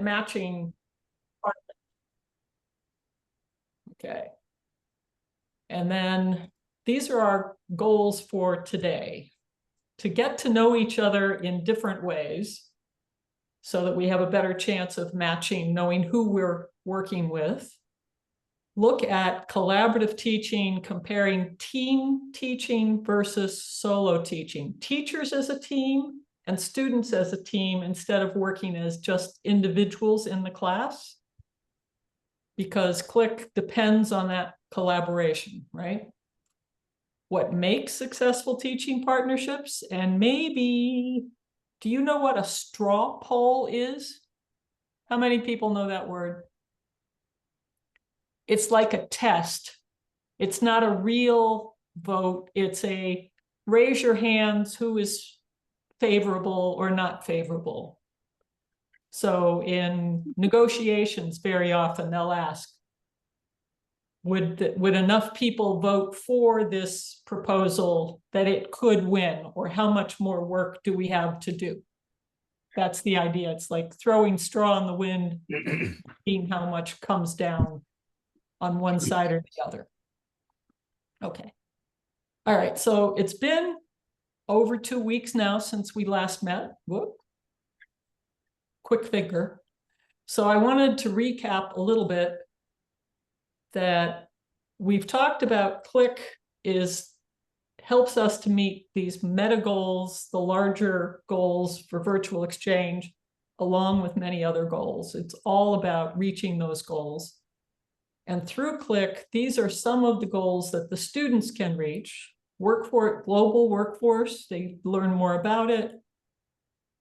matching. Okay. And then these are our goals for today. To get to know each other in different ways so that we have a better chance of matching, knowing who we're working with. Look at collaborative teaching, comparing team teaching versus solo teaching. Teachers as a team and students as a team instead of working as just individuals in the class. Because CLIC depends on that collaboration, right? What makes successful teaching partnerships, and maybe, do you know what a straw poll is? How many people know that word? It's like a test. It's not a real vote. It's a raise your hands who is favorable or not favorable. So in negotiations, very often they'll ask, would enough people vote for this proposal that it could win, or how much more work do we have to do? That's the idea. It's like throwing straw in the wind, seeing how much comes down on one side or the other. Okay. All right. So it's been over 2 weeks now since we last met. Whoop. Quick finger. So I wanted to recap a little bit that we've talked about. CLIC helps us to meet these meta goals, the larger goals for virtual exchange, along with many other goals. It's all about reaching those goals. And through CLIC, these are some of the goals that the students can reach. Global workforce, they learn more about it,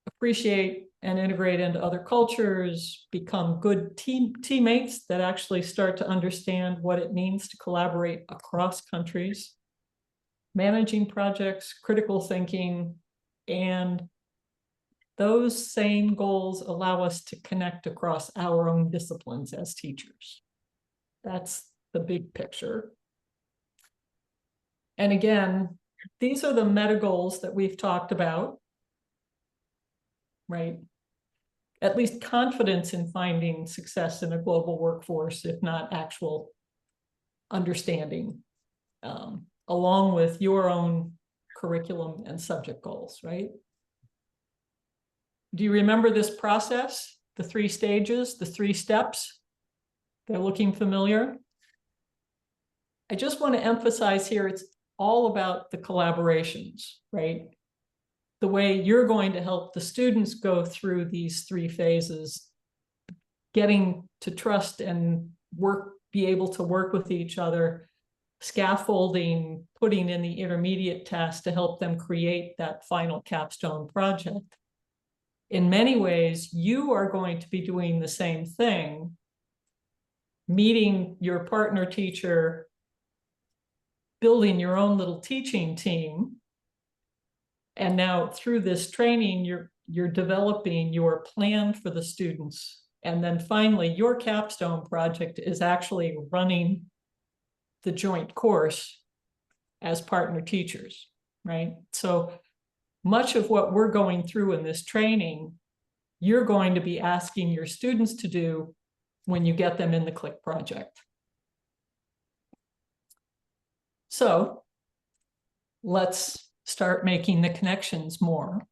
appreciate and integrate into other cultures, become good teammates that actually start to understand what it means to collaborate across countries, managing projects, critical thinking, and those same goals allow us to connect across our own disciplines as teachers. That's the big picture. And again, these are the meta goals that we've talked about, right? At least confidence in finding success in a global workforce, if not actual understanding, along with your own curriculum and subject goals, right? Do you remember this process? The 3 stages, the 3 steps? They're looking familiar? I just want to emphasize here, it's all about the collaborations, right? The way you're going to help the students go through these 3 phases, getting to trust and be able to work with each other, scaffolding, putting in the intermediate tasks to help them create that final capstone project. In many ways, you are going to be doing the same thing, meeting your partner teacher, building your own little teaching team. And now through this training, you're developing your plan for the students. And then finally, your capstone project is actually running the joint course as partner teachers, right? So much of what we're going through in this training, you're going to be asking your students to do when you get them in the CLIC project. So let's start making the connections more.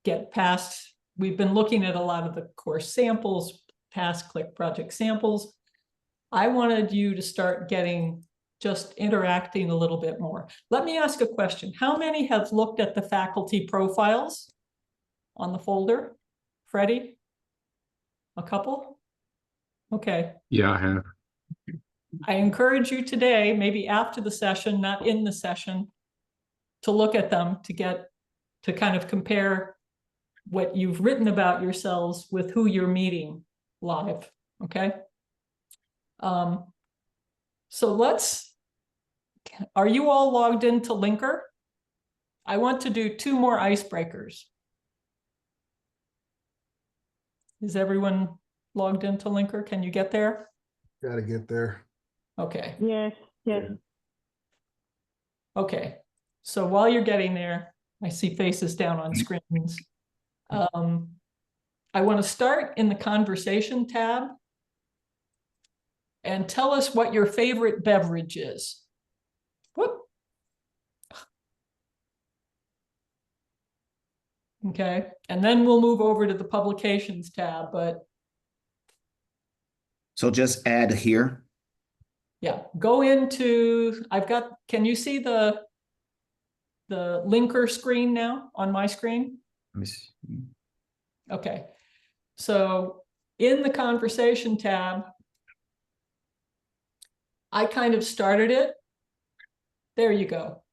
Get past, we've been looking at a lot of the course samples, past CLIC project samples. I wanted you to start just interacting a little bit more. Let me ask a question. How many have looked at the faculty profiles on the folder? Freddie? A couple? Okay. Yeah, I have. I encourage you today, maybe after the session, not in the session, to look at them to kind of compare what you've written about yourselves with who you're meeting live, okay? So are you all logged into Linker? I want to do 2 more icebreakers. Is everyone logged into Linker? Can you get there? Got to get there. Okay. Yes, yes. Okay. So while you're getting there, I see faces down on screens. I want to start in the conversation tab and tell us what your favorite beverage is. Whoop. Okay, and then we'll move over to the publications tab, but So just add here. yeah, go into, can you see the linker screen now on my screen? Let me see. Okay, so in the conversation tab, I kind of started it. There you go.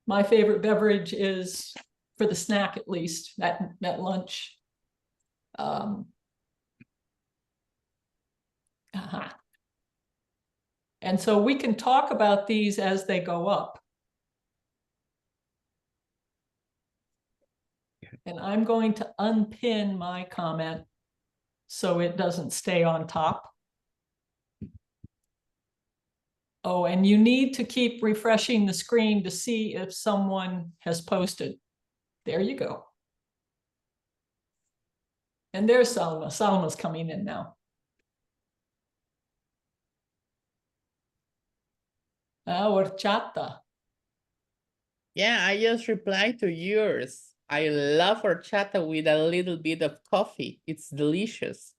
My favorite beverage is, for the snack at least, that lunch. And so we can talk about these as they go up. And I'm going to unpin my comment so it doesn't stay on top. Oh, and you need to keep refreshing the screen to see if someone has posted. There you go. And there's Salma. Salma's coming in now. Horchata. Yeah, I just replied to yours. I love horchata with a little bit of coffee. It's delicious.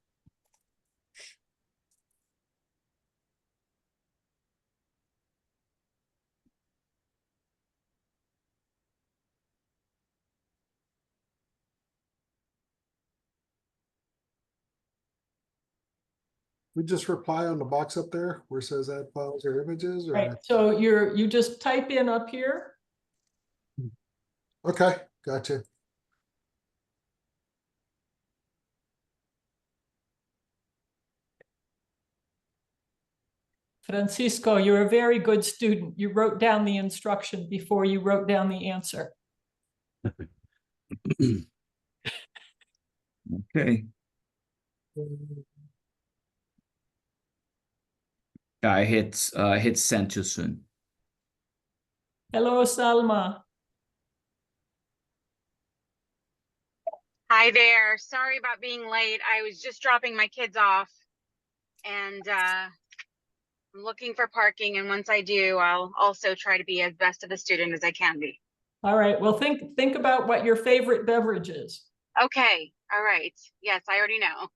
We just reply on the box up there where it says add files or images, or Right. So you just type in up here. okay, gotcha. Francisco, you're a very good student. You wrote down the instruction before you wrote down the answer. Okay. I hit send too soon. Hello, Salma. Hi there. Sorry about being late. I was just dropping my kids off and I'm looking for parking. And once I do, I'll also try to be as best of a student as I can be. All right. Well, think about what your favorite beverage is. Okay. All right. Yes, I already know.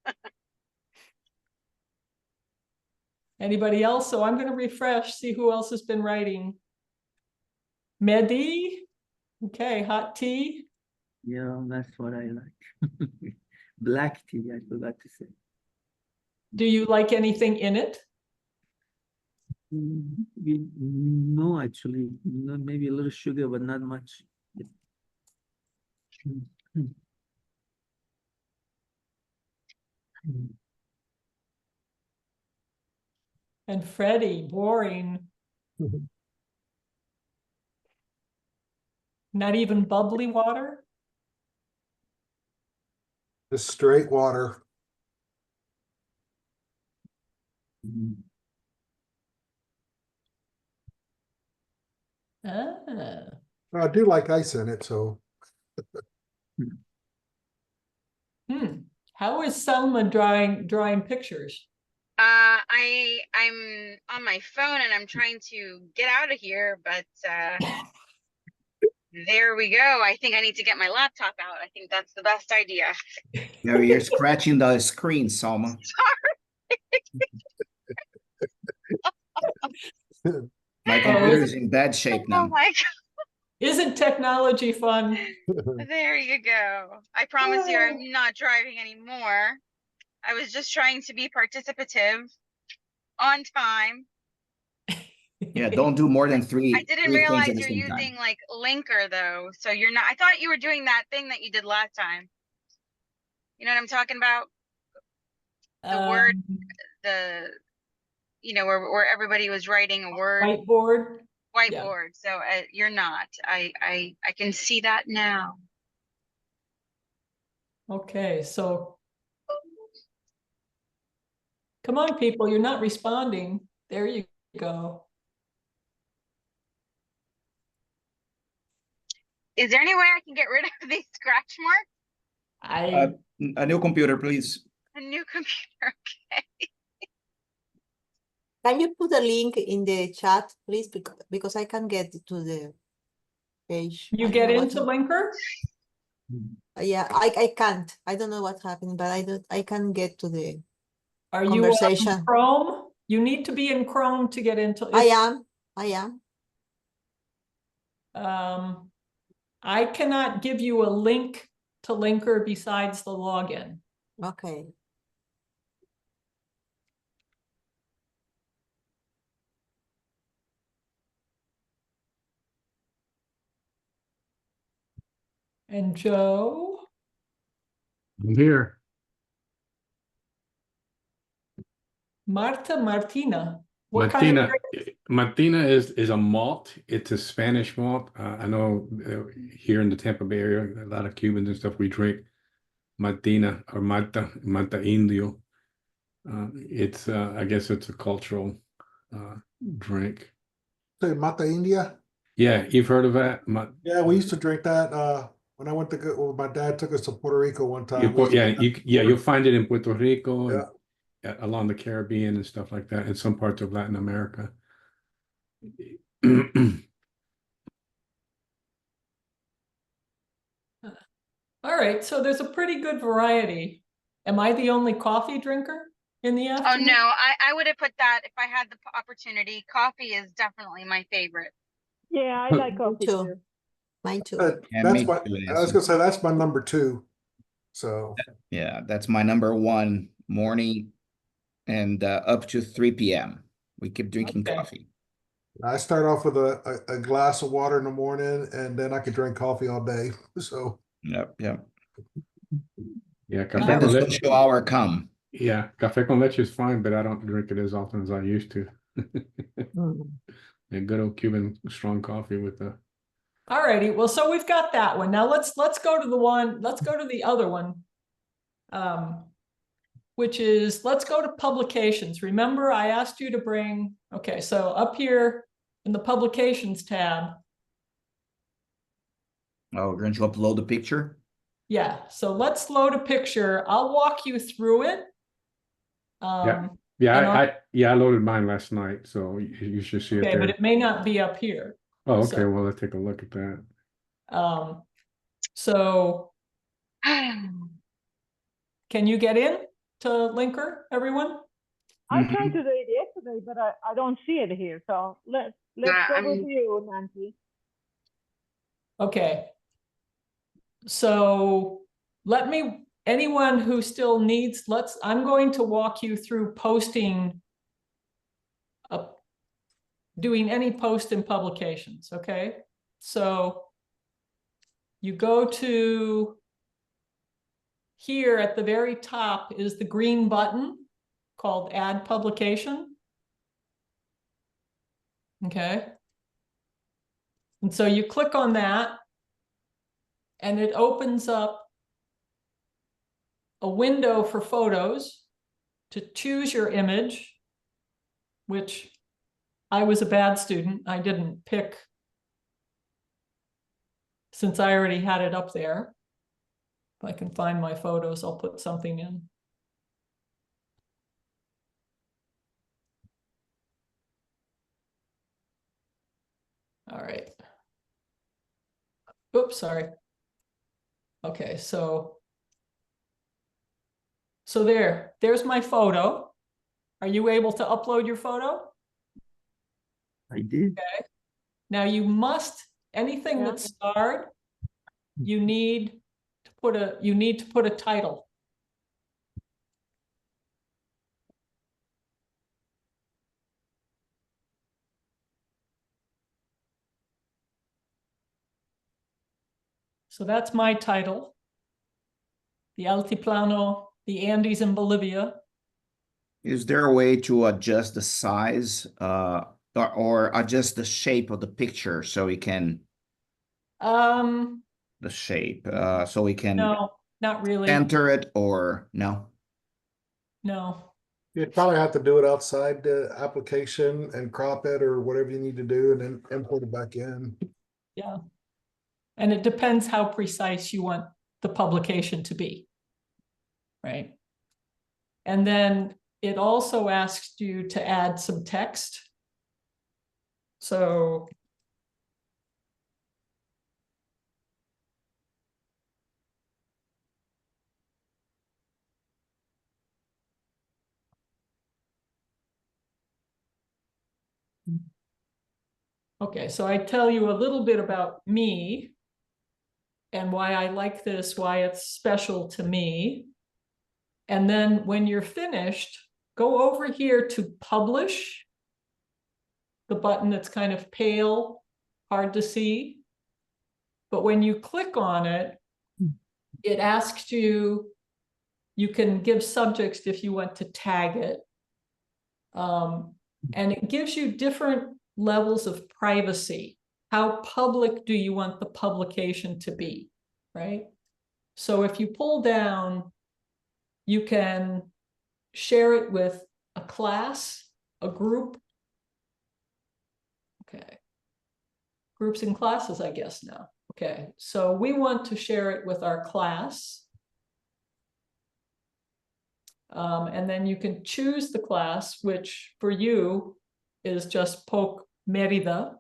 Anybody else? So I'm going to refresh, see who else has been writing. Mehdi. Okay. Hot tea. Yeah, that's what I like. Black tea, I forgot to say. Do you like anything in it? No, actually, no, maybe a little sugar, but not much. And Freddie, boring. Not even bubbly water? Just straight water. Ah. I do like ice in it, so How is Selma drawing pictures? I'm on my phone and I'm trying to get out of here, but there we go. I think I need to get my laptop out. I think that's the best idea. Yeah, you're scratching the screen, Salma. My computer's in bad shape Oh now. my God. Isn't technology fun? There you go. I promise you I'm not driving anymore. I was just trying to be participative on time. Yeah, don't do more than three. I didn't three things realize at the you're same time. using like Linker though. So you're not, I thought you were doing that thing that you did last time. You know what I'm talking about? The word, where everybody was writing a word. Whiteboard. Whiteboard. Yeah. So you're not. I can see that now. Okay, so come on, people, you're not responding. There you go. Is there any way I can get rid of these scratch marks? A new computer, please. A new computer. Okay. Can you put a link in the chat, please? Because I can't get to the page. You I get don't know into what Linker? yeah, I can't. I don't know what happened, but I can't get to the Are you on conversation. Chrome? You need to be in Chrome to get into. I am. I cannot give you a link to Linker besides the login. Okay. And Joe? I'm here. Martina. What kind of Martina is a malt. It's a Spanish malt. I know here in the Tampa Bay area, a lot of Cubans and stuff, we drink Martina or Mata Indio. It's I guess it's a cultural drink. Say Mata India. Yeah, you've heard of that? Yeah, we used to drink that when I went to go. Well, my dad took us to Puerto Rico one time. You'll find it in Puerto Rico and Yeah. along the Caribbean and stuff like that, in some parts of Latin America. All right, so there's a pretty good variety. Am I the only coffee drinker in the Oh afternoon? no, I would have put that if I had the opportunity. Coffee is definitely my favorite. Yeah, I like coffee too. too. Mine too. Yeah, That's me my. too, I was Nancy. gonna say that's my number 2. So Yeah, that's my number 1 morning and up to 3 p.m. We keep drinking Okay. coffee. I start off with a glass of water in the morning, and then I could drink coffee all day. So Yep. Yeah, And café then the con leche. social hour come. Yeah, café con leche is fine, but I don't drink it as often as I used to. Mm. A good old Cuban strong coffee with the. All righty, well, so we've got that one. Now let's go to the other one. Which is, let's go to publications. Remember, I asked you to bring, okay, so up here in the publications tab. Oh, we're going to upload the picture. Yeah, so let's load a picture. I'll walk you through it. Yeah, I loaded mine last night, so you should see it Okay, there. but it may not be up here. Oh, okay. so- Well, let's take a look at that. So can you get in to Linker, everyone? I tried to do it yesterday, but I don't see it here. So let's Yeah, go I'm- with you, Nancy. Okay. So anyone who still needs, I'm going to walk you through posting, doing any post in publications, okay? So you go to here at the very top is the green button called Add Publication. Okay. And so you click on that and it opens up a window for photos to choose your image, which I was a bad student. I didn't pick since I already had it up there. If I can find my photos, I'll put something in. All right. Oops, sorry. Okay, so there's my photo. Are you able to upload your photo? I did. Now you must, anything Yeah. that's starred, you need to put a title. So that's my title. The Altiplano, the Andes in Bolivia. Is there a way to adjust the size or adjust the shape of the picture so we can No, not really. enter it, or no? No. you'd probably have to do it outside the application and crop it or whatever you need to do, and then import it back in. Yeah. And it depends how precise you want the publication to be. right? And then it also asks you to add some text. So okay, so I tell you a little bit about me and why I like this, why it's special to me. And then when you're finished, go over here to publish, the button that's kind of pale, hard to see. But when you click on it, it asks you, you can give subjects if you want to tag it. And it gives you different levels of privacy. How public do you want the publication to be, right? So if you pull down, you can share it with a class, a group. Okay. Groups and classes, I guess now. Okay, so we want to share it with our class. And then you can choose the class, which for you is just POC Merida.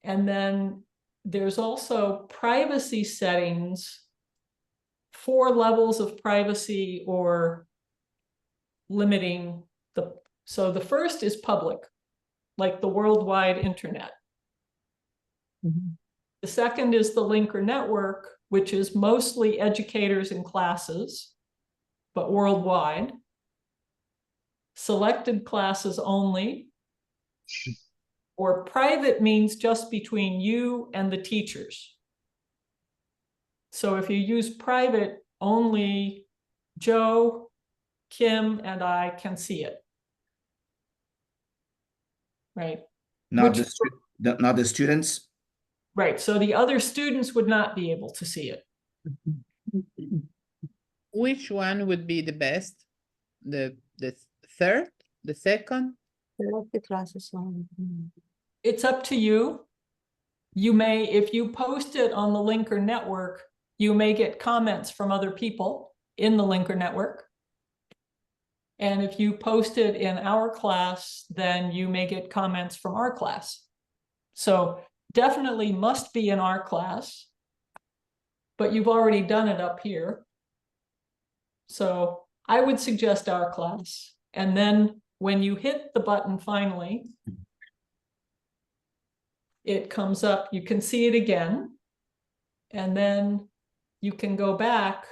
And then there's also privacy settings, 4 levels of privacy or limiting the, so the first is public, like the worldwide internet. The second is the linker network, which is mostly educators and classes, but worldwide. Selected classes only, or private means just between you and the teachers. So if you use private, only Joe, Kim, and I can see it. Right? Not Which- not the students. Right, so the other students would not be able to see it. Which one would be the best? The third, the second? Select the classes on. It's up to you. You may, if you post it on the linker network, you may get comments from other people in the linker network. And if you post it in our class, then you may get comments from our class. So definitely must be in our class, but you've already done it up here. So I would suggest our class. And then when you hit the button finally, it comes up, you can see it again. And then you can go back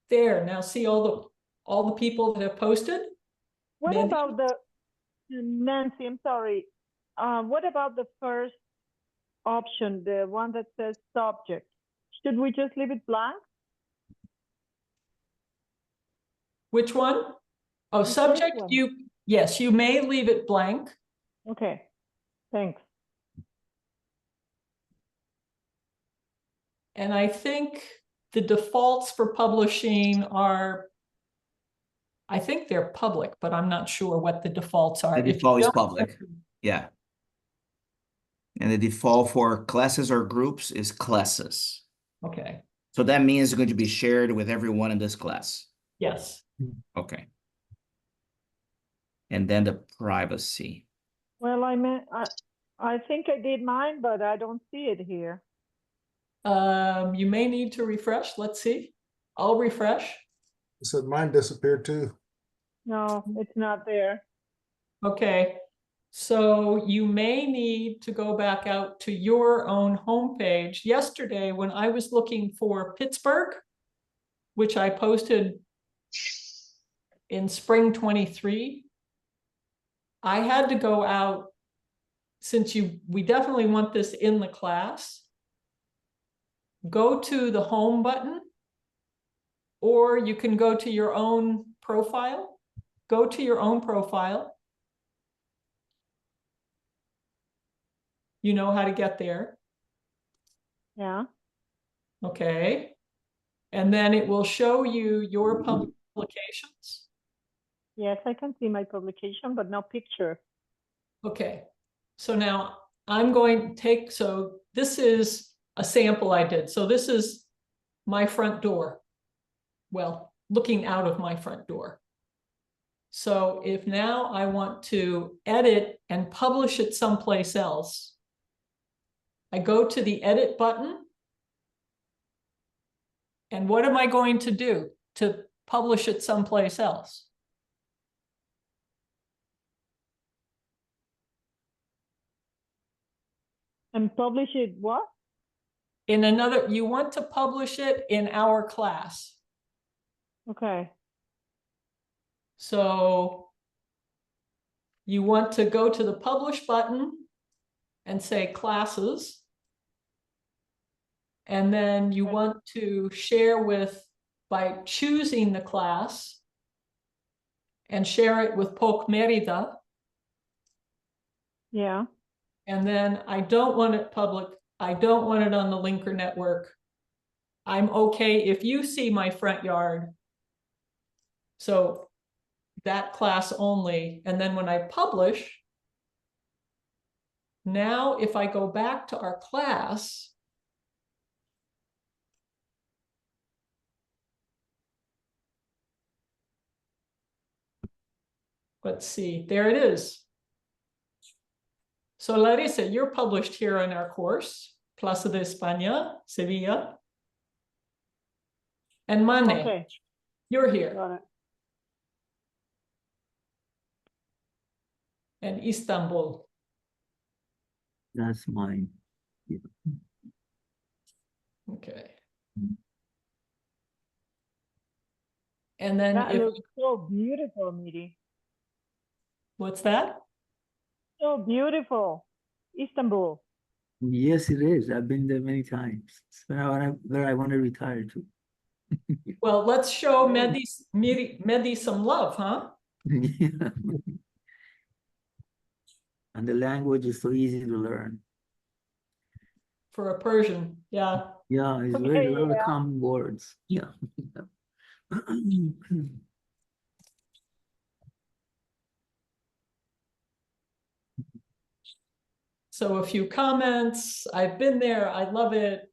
there. Now see all the people that have posted? What Mandy? about the, Nancy, I'm sorry. What about the first option, the one that says subject? Should we just leave it blank? Which one? Oh, The first subject, one. yes, you may leave it blank. Okay, thanks. And I think the defaults for publishing are, I think they're public, but I'm not sure what the defaults are. The If you default is don't- public. Yeah. And the default for classes or groups is classes. Okay, So that means it's going to be shared with everyone in this class. yes. Okay. And then the privacy. Well, I think I did mine, but I don't see it here. You may need to refresh. Let's see. I'll refresh. It said mine disappeared too. No, it's not there. Okay, so you may need to go back out to your own homepage. Yesterday, when I was looking for Pittsburgh, which I posted in spring 23, I had to go out, since we definitely want this in the class, go to the home button, or you can go to your own profile. Go to your own profile. You know how to get there. Yeah, Okay. And then it will show you your publications. yes, I can see my publication, but no picture. Okay. So now I'm going to take, so this is a sample I did. So this is my front door. Well, looking out of my front door. So if now I want to edit and publish it someplace else, I go to the edit button. And what am I going to do to publish it someplace else? And publish it what? In another, you want to publish it in our class. Okay. So you want to go to the publish button and say classes. And then you want to share with, by choosing the class and share it with POC Merida. Yeah. And then I don't want it public. I don't want it on the Linker network. I'm okay if you see my front yard. So that class only. And then when I publish, now if I go back to our class, let's see, there it is. So Larissa, you're published here in our course, Plaza de España, Sevilla. And Mane, Okay. you're here. Got it. And Istanbul. That's mine. Okay. And then That if, looks so beautiful, Miri. what's that? So beautiful. Istanbul. Yes, it is. I've been there many times. It's where I want to retire to. Well, let's show Mehdi some love, huh? Yeah. And the language is so easy to learn. For a Persian, yeah. Yeah, it's Okay, very a lot of yeah. common words. Yeah. So a few comments. I've been there. I love it.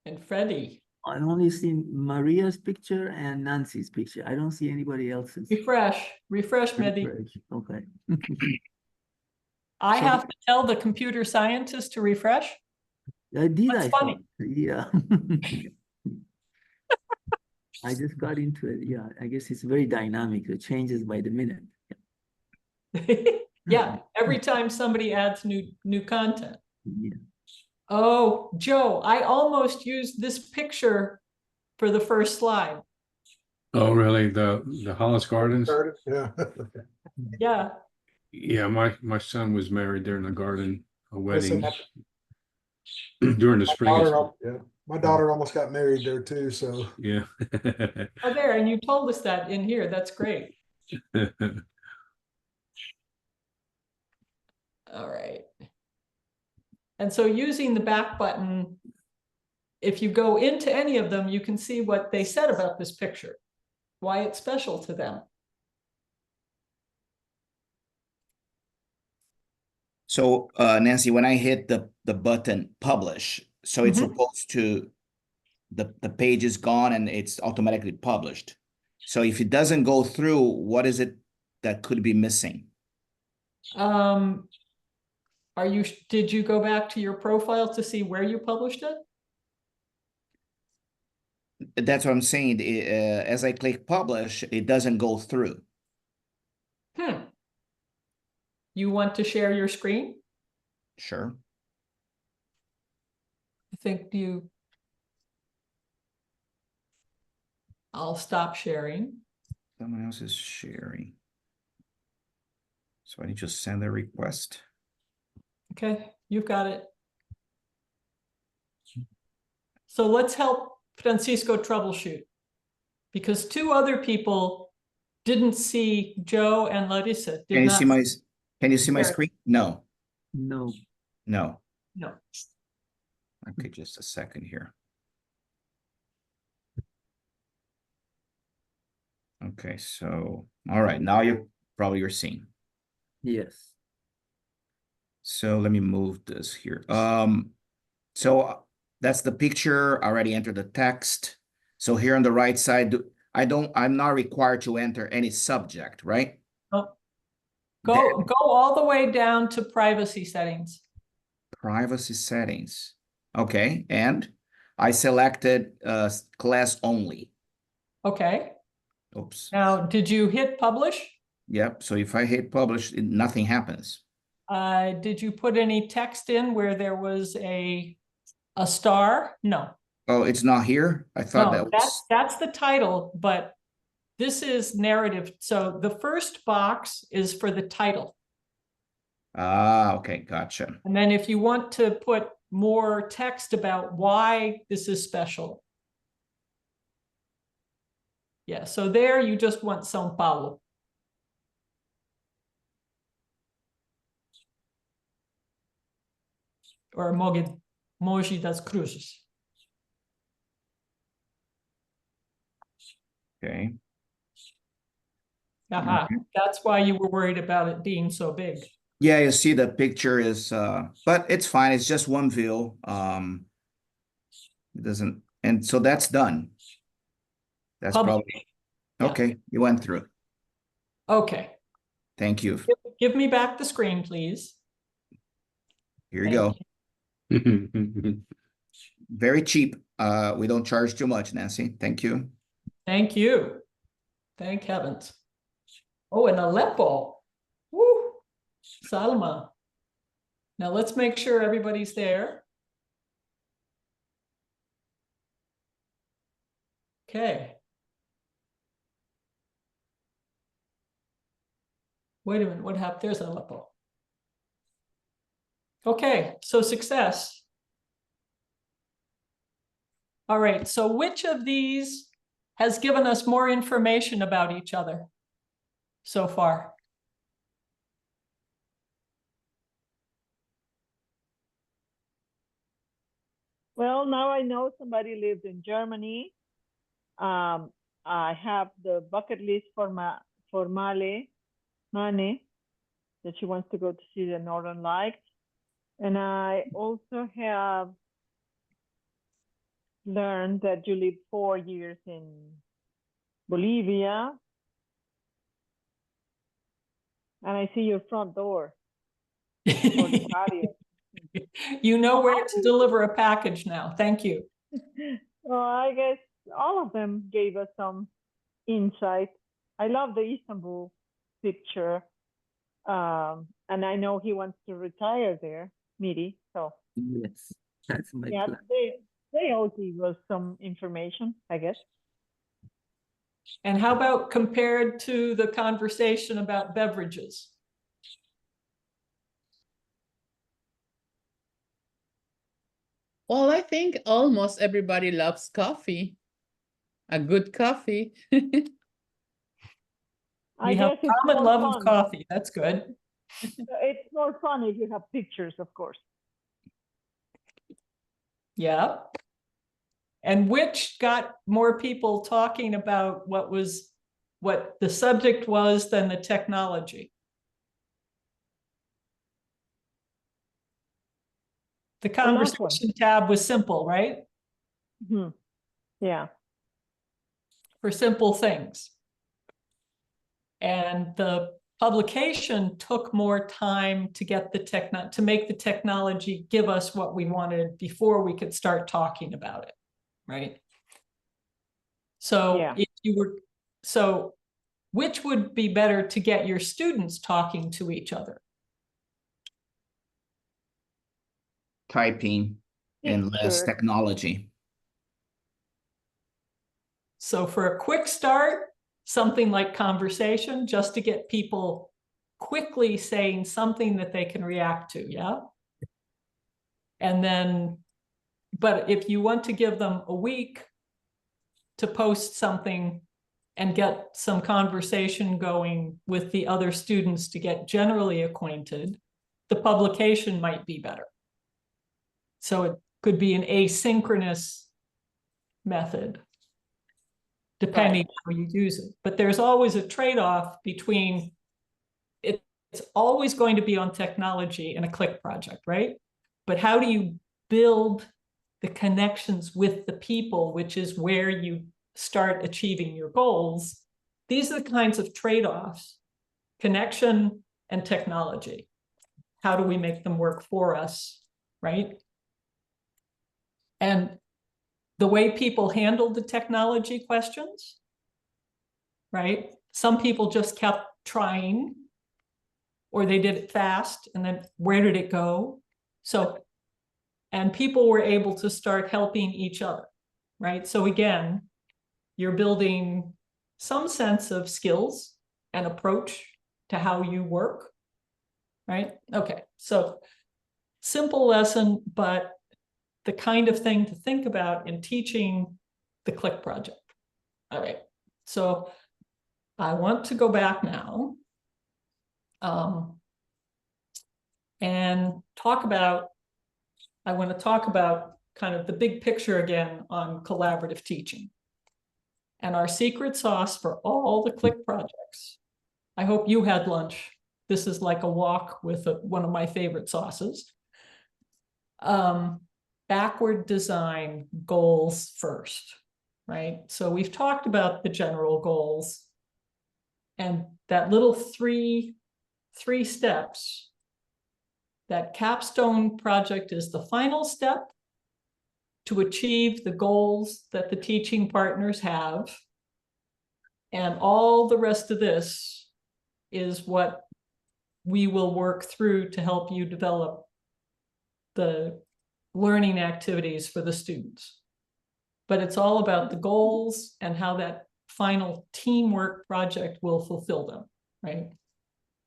And Freddie, I only see Maria's picture and Nancy's picture. I don't see anybody else's. refresh, Mehdi. Okay. I So- have to tell the computer scientist to refresh. I did, That's I funny. thought. Yeah. I just got into it. Yeah, I guess it's very dynamic. It changes by the minute. Yeah, every time somebody adds new content. Yeah. Oh, Joe, I almost used this picture for the first slide. Oh, really? The Hollis Gardens? Started, yeah. Yeah, Yeah, my son was married there in the garden, a Listen, wedding during the My spring. daughter, yeah, my daughter almost got married there too, so. Yeah. oh there, and you told us that in here. That's great. All right. And so using the back button, if you go into any of them, you can see what they said about this picture, why it's special to them. So Nancy, when I hit the button publish, so it's Mhm. supposed to, the page is gone and it's automatically published. So if it doesn't go through, what is it that could be missing? Did you go back to your profile to see where you published it? That's what I'm saying. As I click publish, it doesn't go through. You want to share your screen? Sure. I think I'll stop sharing. Someone else is sharing. So I need to send a request. Okay, you've got it. So let's help Francisco troubleshoot. Because two other people didn't see Joe and Larissa. Did Can you not see can you see my Sure. screen? No, No. no. No. Okay, just a second here. Okay, so, all right, now you're seeing. Yes. So let me move this here. So that's the picture. I already entered the text. So here on the right side, I'm not required to enter any subject, right? Oh. Go all the way down to privacy settings. Privacy settings. Okay, and I selected class only. Okay. Oops. Now, did you hit publish? Yep. So if I hit publish, nothing happens. Did you put any text in where there was a star? No. Oh, it's not here? I thought No, that was. that's the title, but this is narrative. So the first box is for the title. Ah, okay, gotcha. And then if you want to put more text about why this is special. Yeah, so there you just want São Paulo. Or Mogi das Cruzes. Okay. Aha, that's why you were worried about it being so big. Yeah, you see the picture is but it's fine, it's just one view. It doesn't, and so that's done. That's Publish. probably Yeah. okay, you went through. Okay, Thank you. give me back the screen, please. Here you Thank go. Very cheap. We don't charge too much, Nancy. Thank you. Thank you. Thank heavens. Oh, and Aleppo. Woo! Salma. Now let's make sure everybody's there. Okay. Wait a minute, what happened? There's Aleppo. Okay, so success. All right, so which of these has given us more information about each other so far? Well, now I know somebody lived in Germany. I have the bucket list for Mane, that she wants to go to see the Northern Lights. And I also have learned that you lived 4 years in Bolivia. And I see your front door or the patio. You know where to deliver a package now. Thank you. Well, I guess all of them gave us some insight. I love the Istanbul picture. And I know he wants to retire there, Miri. So Yes, that's my yeah, plan. they all gave us some information, I guess. And how about compared to the conversation about beverages? Well, I think almost everybody loves coffee. A good coffee. I We have guess it's common more love of fun. coffee. That's good. It's more fun if you have pictures, of course. Yeah. And which got more people talking about what the subject was than the technology? The last one. conversation tab was simple, right? Hmm. Yeah. For simple things. And the publication took more time to get to make the technology give us what we wanted before we could start talking about it, right? So Yeah. Which would be better to get your students talking to each other? Typing and less Picture. technology. So for a quick start, something like conversation, just to get people quickly saying something that they can react to, yeah? And then, but if you want to give them a week to post something and get some conversation going with the other students to get generally acquainted, the publication might be better. So it could be an asynchronous method, depending Right. how you use it. But there's always a trade-off between it's always going to be on technology in a click project, right? But how do you build the connections with the people, which is where you start achieving your goals? These are the kinds of trade-offs, connection and technology. How do we make them work for us, right? And the way people handled the technology questions, right? Some people just kept trying, or they did it fast, and then where did it go? So, and people were able to start helping each other, right? So again, you're building some sense of skills and approach to how you work, right? Okay, so simple lesson, but the kind of thing to think about in teaching the Click project. All right, so I want to go back now and talk about, I want to talk about kind of the big picture again on collaborative teaching. And our secret sauce for all the Click projects. I hope you had lunch. This is like a walk with one of my favorite sauces. Backward design goals first, right? So we've talked about the general goals and that little three steps. That capstone project is the final step to achieve the goals that the teaching partners have. And all the rest of this is what we will work through to help you develop the learning activities for the students. But it's all about the goals and how that final teamwork project will fulfill them, right?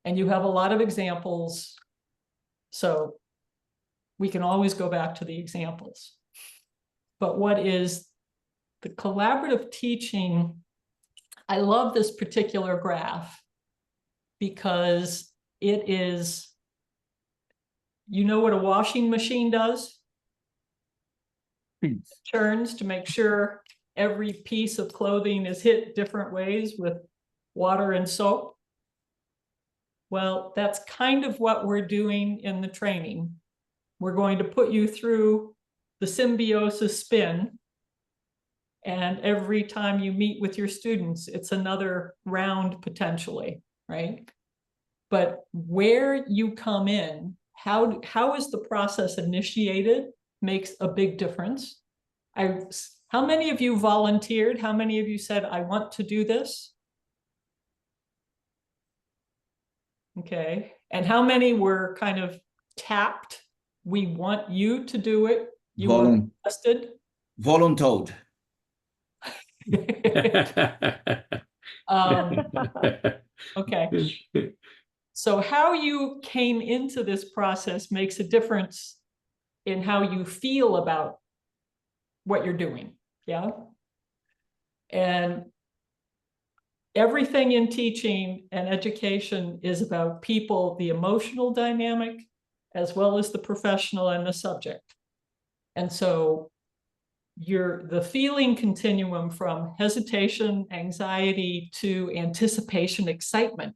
And you have a lot of examples, so we can always go back to the examples. But what is the collaborative teaching? I love this particular graph because it is, you know what a washing machine does? It turns to make sure every piece of clothing is hit different ways with water and soap. Well, that's kind of what we're doing in the training. We're going to put you through the symbiosis spin. And every time you meet with your students, it's another round potentially, right? But where you come in, how is the process initiated makes a big difference. How many of you volunteered? How many of you said, I want to do this? Okay, and how many were kind of tapped? We want you to do it. You were requested. Voluntold. Okay. So how you came into this process makes a difference in how you feel about what you're doing, yeah? And everything in teaching and education is about people, the emotional dynamic, as well as the professional and the subject. And so the feeling continuum from hesitation, anxiety to anticipation, excitement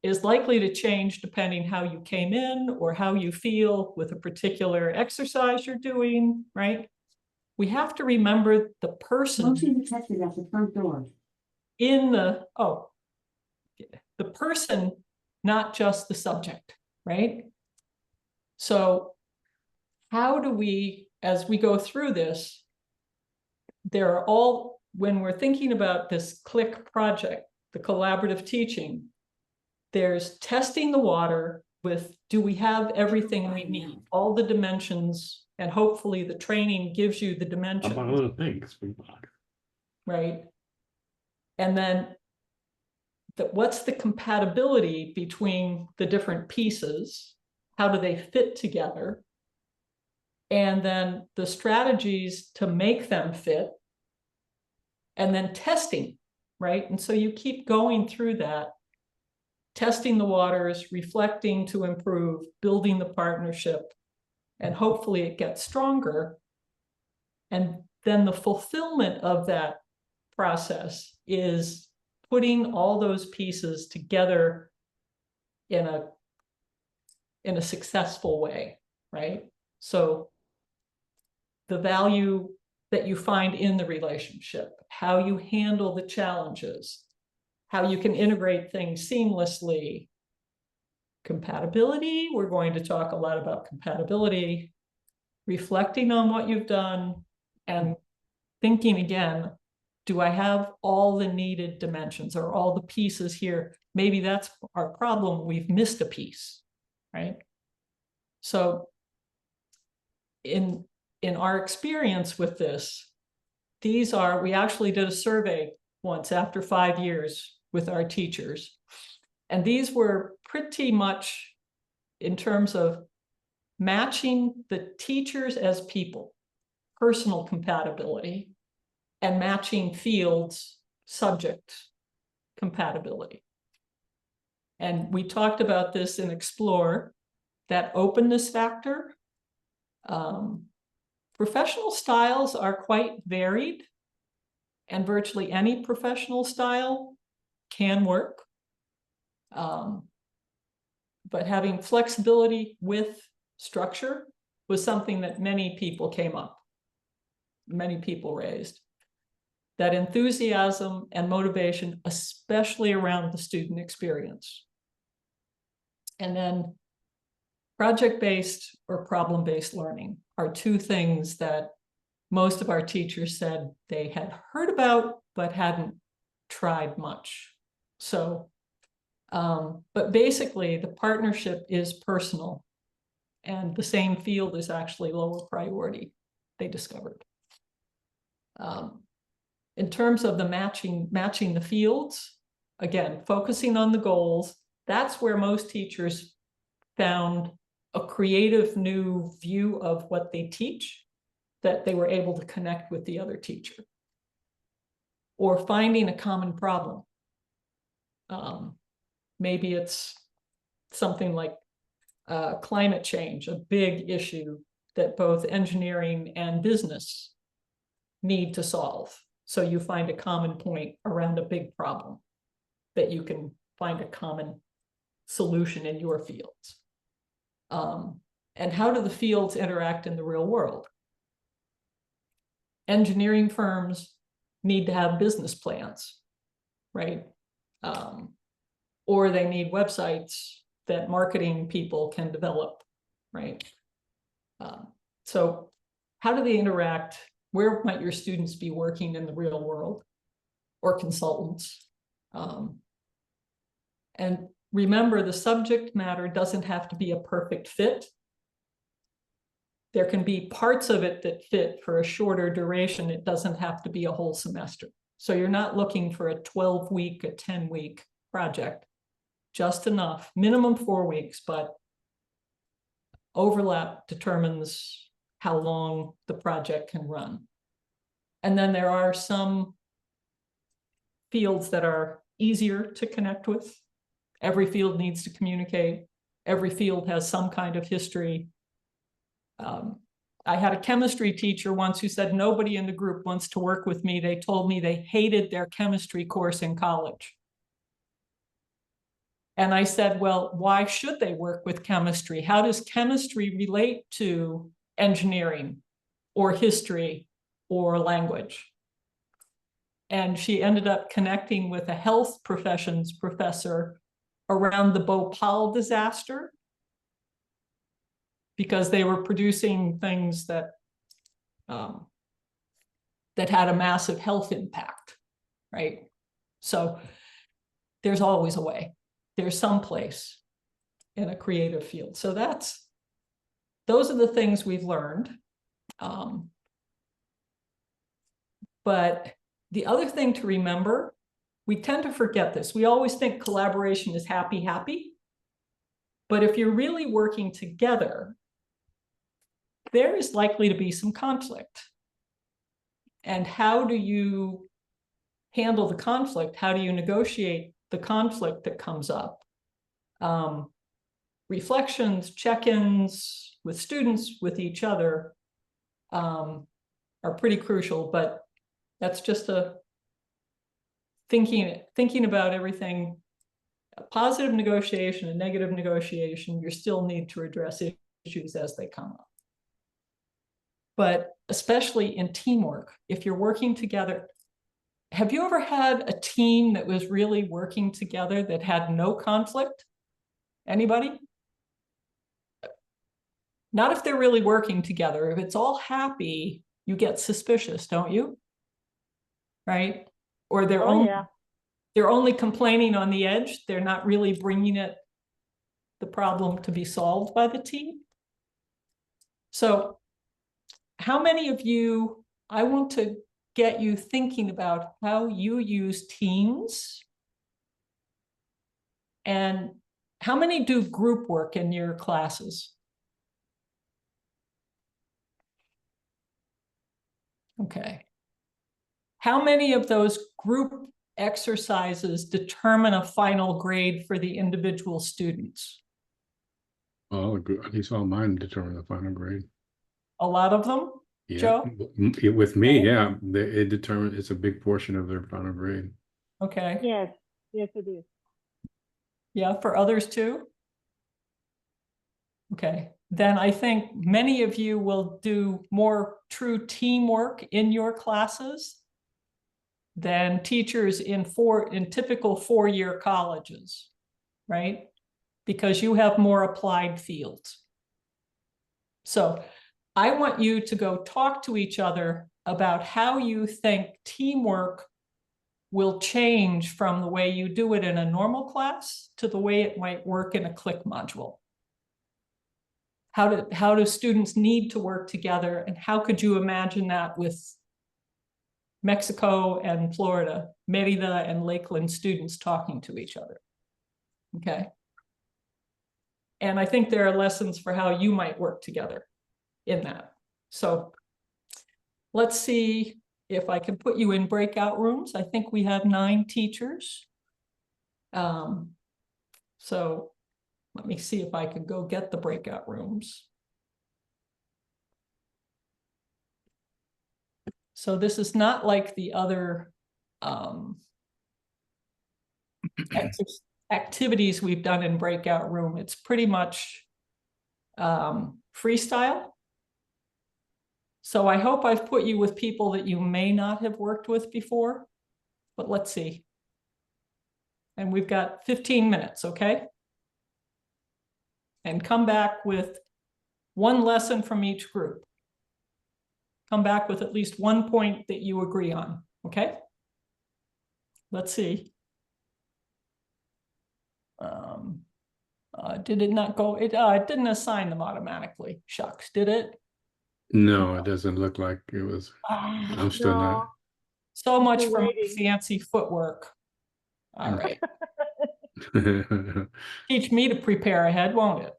is likely to change depending how you came in or how you feel with a particular exercise you're doing, right? We have to remember the person Motion detected at the front door. in the person, not just the subject, right? So how do we, as we go through this, when we're thinking about this Click project, the collaborative teaching, there's testing the water with, do we have everything we need? All the dimensions, and hopefully the training gives you the dimensions. About other things. Right? And then what's the compatibility between the different pieces? How do they fit together? And then the strategies to make them fit. And then testing, right? And so you keep going through that, testing the waters, reflecting to improve, building the partnership, and hopefully it gets stronger. And then the fulfillment of that process is putting all those pieces together in a successful way, right? So the value that you find in the relationship, how you handle the challenges, how you can integrate things seamlessly. Compatibility, we're going to talk a lot about compatibility, reflecting on what you've done, and thinking again, do I have all the needed dimensions or all the pieces here? Maybe that's our problem, we've missed a piece, right? So in our experience with this, we actually did a survey once after 5 years with our teachers. And these were pretty much in terms of matching the teachers as people, personal compatibility, and matching fields, subject compatibility. And we talked about this in Explore, that openness factor. Professional styles are quite varied, and virtually any professional style can work. But having flexibility with structure was something that many people raised. That enthusiasm and motivation, especially around the student experience. And then project-based or problem-based learning are two things that most of our teachers said they had heard about, but hadn't tried much. So, but basically the partnership is personal, and the same field is actually lower priority, they discovered. In terms of the matching the fields, again, focusing on the goals, that's where most teachers found a creative new view of what they teach, that they were able to connect with the other teacher. Or finding a common problem. Maybe it's something like climate change, a big issue that both engineering and business need to solve. So you find a common point around a big problem that you can find a common solution in your fields. And how do the fields interact in the real world? Engineering firms need to have business plans, right? Or they need websites that marketing people can develop, right? So how do they interact? Where might your students be working in the real world, or consultants? And remember, the subject matter doesn't have to be a perfect fit. There can be parts of it that fit for a shorter duration. It doesn't have to be a whole semester. So you're not looking for a 12-week, a 10-week project, just enough, minimum 4 weeks, but overlap determines how long the project can run. And then there are some fields that are easier to connect with. Every field needs to communicate. Every field has some kind of history. I had a chemistry teacher once who said, nobody in the group wants to work with me. They told me they hated their chemistry course in college. And I said, well, why should they work with chemistry? How does chemistry relate to engineering or history or language? And she ended up connecting with a health professions professor around the Bhopal disaster, because they were producing things that that had a massive health impact, right? So there's always a way. There's some place in a creative field. So those are the things we've learned. But the other thing to remember, we tend to forget this. We always think collaboration is happy, happy. But if you're really working together, there is likely to be some conflict. And how do you handle the conflict? How do you negotiate the conflict that comes up? Reflections, check-ins with students, with each other, are pretty crucial, but that's just a thinking about everything a positive negotiation, a negative negotiation, you still need to address issues as they come up. But especially in teamwork, if you're working together, have you ever had a team that was really working together that had no conflict? Anybody? Not if they're really working together. If it's all happy, you get suspicious, don't you? Right? Or they're Oh, yeah. they're only complaining on the edge. They're not really bringing the problem to be solved by the team. So how many of you, I want to get you thinking about how you use teams, and how many do group work in your classes? Okay. How many of those group exercises determine a final grade for the individual students? Well, at least all mine determine the final grade. A lot of them? Yeah, Joe? with me, yeah, it determines, it's a big portion of their final grade. Okay. Yes, yes, it is. Yeah, for others too? Okay, then I think many of you will do more true teamwork in your classes than teachers in typical four-year colleges, right? Because you have more applied fields. So I want you to go talk to each other about how you think teamwork will change from the way you do it in a normal class to the way it might work in a CLIC module. How do students need to work together, and how could you imagine that with Mexico and Florida, Merida and Lakeland students talking to each other? Okay. And I think there are lessons for how you might work together in that. So let's see if I can put you in breakout rooms. I think we have 9 teachers. So let me see if I can go get the breakout rooms. So this is not like the other activities we've done in breakout room. It's pretty much freestyle. So I hope I've put you with people that you may not have worked with before, but let's see. And we've got 15 minutes, okay? And come back with one lesson from each group. Come back with at least one point that you agree on, okay? Let's see. Did it not go? It didn't assign them automatically. Shucks, did it? No, it doesn't look like it was. I'm still not. So much Still for my waiting. fancy footwork. All right. Teach me to prepare ahead, won't it?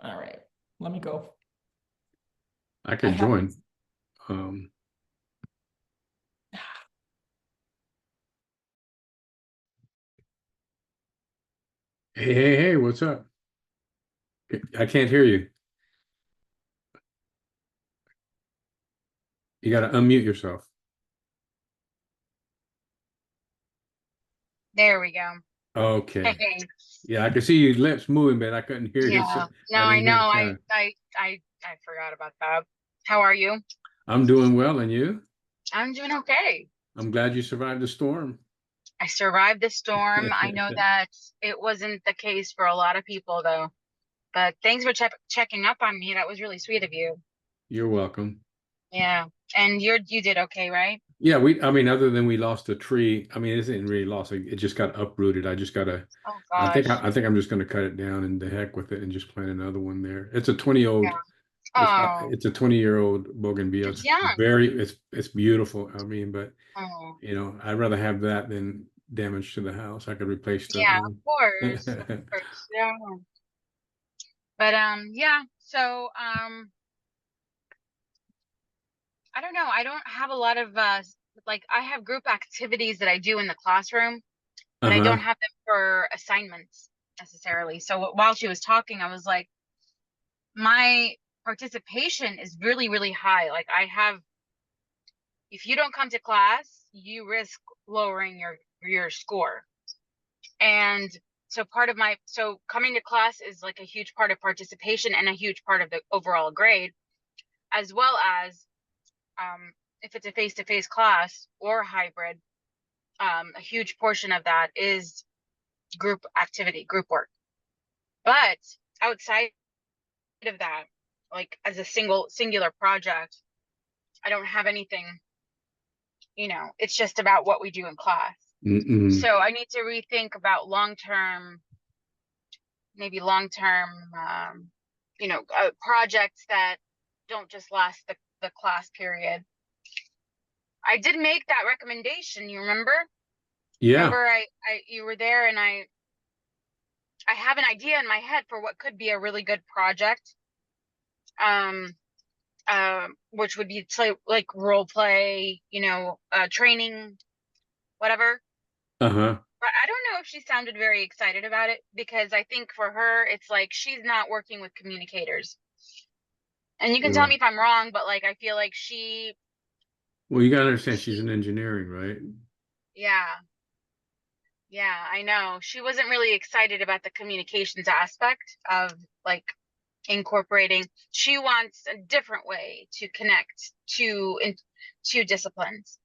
All right, let me go. I can join. Hey, what's up? I can't hear you. You got to unmute yourself. There we go. Okay. Hey. Yeah, I could see your lips moving, but I couldn't hear you. Yeah. So No, I didn't hear know. the sound. I forgot about that. How are you? I'm doing well, and you? I'm doing okay. I'm glad you survived the storm. I survived the storm. I know that it wasn't the case for a lot of people though. But thanks for checking up on me. That was really sweet of you. You're welcome. Yeah. And you did okay, right? Yeah, I mean, other than we lost a tree, I mean, it isn't really lost. It just got uprooted. I just gotta, Oh I think gosh. I'm just gonna cut it down and the heck with it and just plant another one there. It's a 20-year-old. Yeah. Oh, It's a 20-year-old bougainvillea. it's young. It's beautiful. I mean, but Oh. you know, I'd rather have that than damage to the house. I could replace the Yeah, of course. Of course. Yeah. But yeah, so I don't know. I don't have a lot of like I have group activities that I do in the classroom, but I don't have them for assignments necessarily. So while she was talking, I was like, my participation is really, really high. Like if you don't come to class, you risk lowering your score. And so so coming to class is like a huge part of participation and a huge part of the overall grade, as well as if it's a face-to-face class or hybrid, a huge portion of that is group activity, group work. But outside of that, like as a singular project, I don't have anything, it's just about what we do in class. So I need to rethink about maybe long-term, projects that don't just last the class period. I did make that recommendation. You remember? Yeah. Remember, you were there, and I have an idea in my head for what could be a really good project. Which would be like role play, training, whatever. Uh-huh. But I don't know if she sounded very excited about it, because I think for her, it's like she's not working with communicators. And you can tell me if I'm wrong, but like I feel like Well, you gotta understand she's in engineering, right? Yeah, I know. She wasn't really excited about the communications aspect of like incorporating. She wants a different way to connect to disciplines.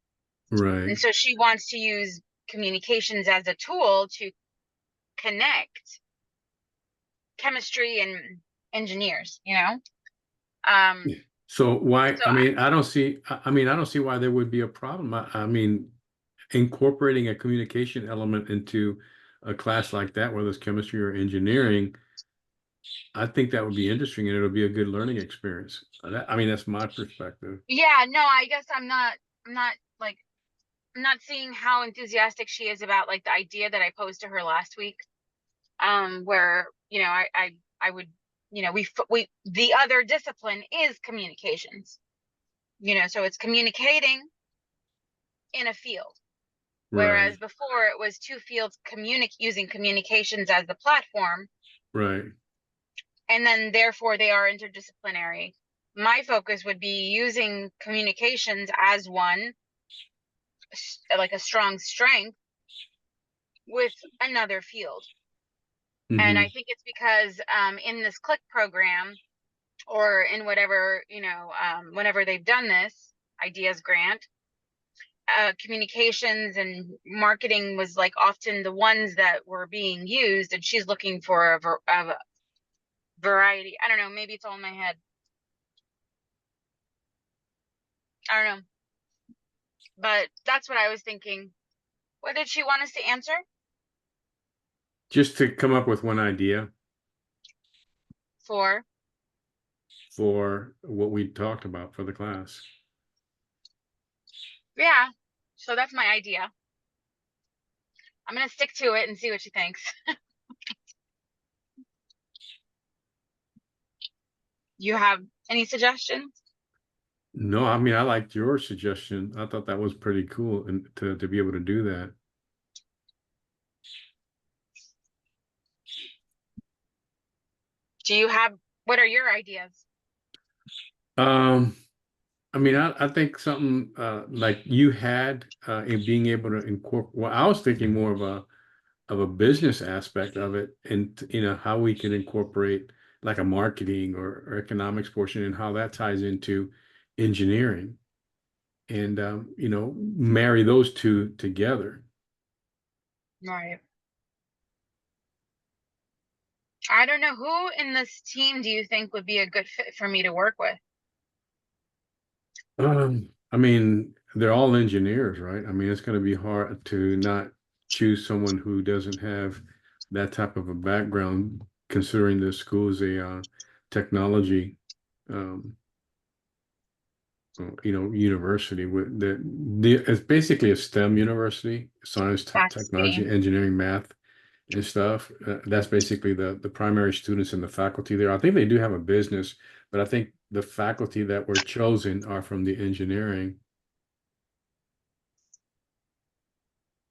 Right. And so she wants to use communications as a tool to connect chemistry and engineers, So why, So I mean, I don't see why there would be a problem. I mean, incorporating a communication element into a class like that, whether it's chemistry or engineering, I think that would be interesting and it'll be a good learning experience. That's my perspective. yeah, no, I guess I'm not seeing how enthusiastic she is about like the idea that I posed to her last week. Where, I would, we the other discipline is communications, so it's communicating in a field. Whereas Right. before it was two fields using communications as the platform. Right. And then therefore they are interdisciplinary. My focus would be using communications as one, like a strong strength with another field. And I think it's because in this CLIck program, or in whatever, whenever they've done this ideas grant, communications and marketing was like often the ones that were being used, and she's looking for a variety. I don't know, maybe it's all in my head. I don't know. But that's what I was thinking. What did she want us to answer? Just to come up with one idea For what we talked about for the class. yeah, so that's my idea. I'm gonna stick to it and see what she thinks. You have any suggestions? No, I mean, I liked your suggestion. I thought that was pretty cool, and to be able to do that. What are your ideas? I think something like you had in being able to incorporate. Well, I was thinking more of a business aspect of it, and how we can incorporate like a marketing or economics portion, and how that ties into engineering, and marry those two together. Right. I don't know, who in this team do you think would be a good fit for me to work with? They're all engineers, right? It's going to be hard to not choose someone who doesn't have that type of a background, considering the school is a technology, university. With it's basically a STEM university: science, technology, engineering, math, and stuff. That's basically the primary students and the faculty there. I think they do have a business, but I think the faculty that were chosen are from the engineering.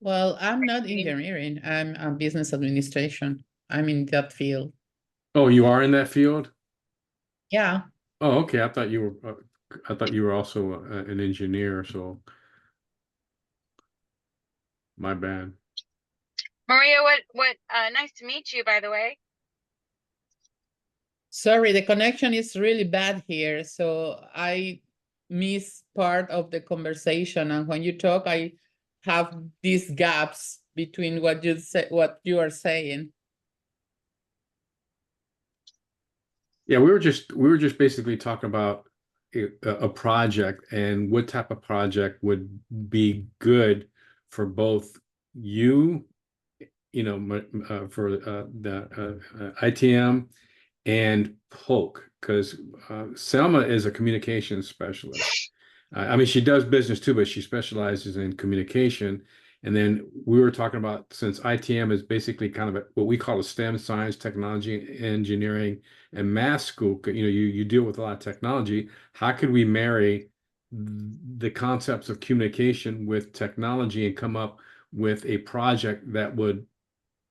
Well, I'm not engineering. I'm business administration. I'm in that field. Oh, you are in that field? Yeah. Oh, okay. I thought you were also an engineer. So my bad. Maria, nice to meet you, by the way. Sorry, the connection is really bad here, so I miss part of the conversation. And when you talk, I have these gaps between what you say, what you are saying. Yeah, we were just basically talking about a project and what type of project would be good for both you, for the ITM and Polk, because Selma is a communications specialist. I mean, she does business too, but she specializes in communication. And then we were talking about, since ITM is basically kind of what we call a STEM, science, technology, engineering, and math school. You deal with a lot of technology. How could we marry the concepts of communication with technology and come up with a project that would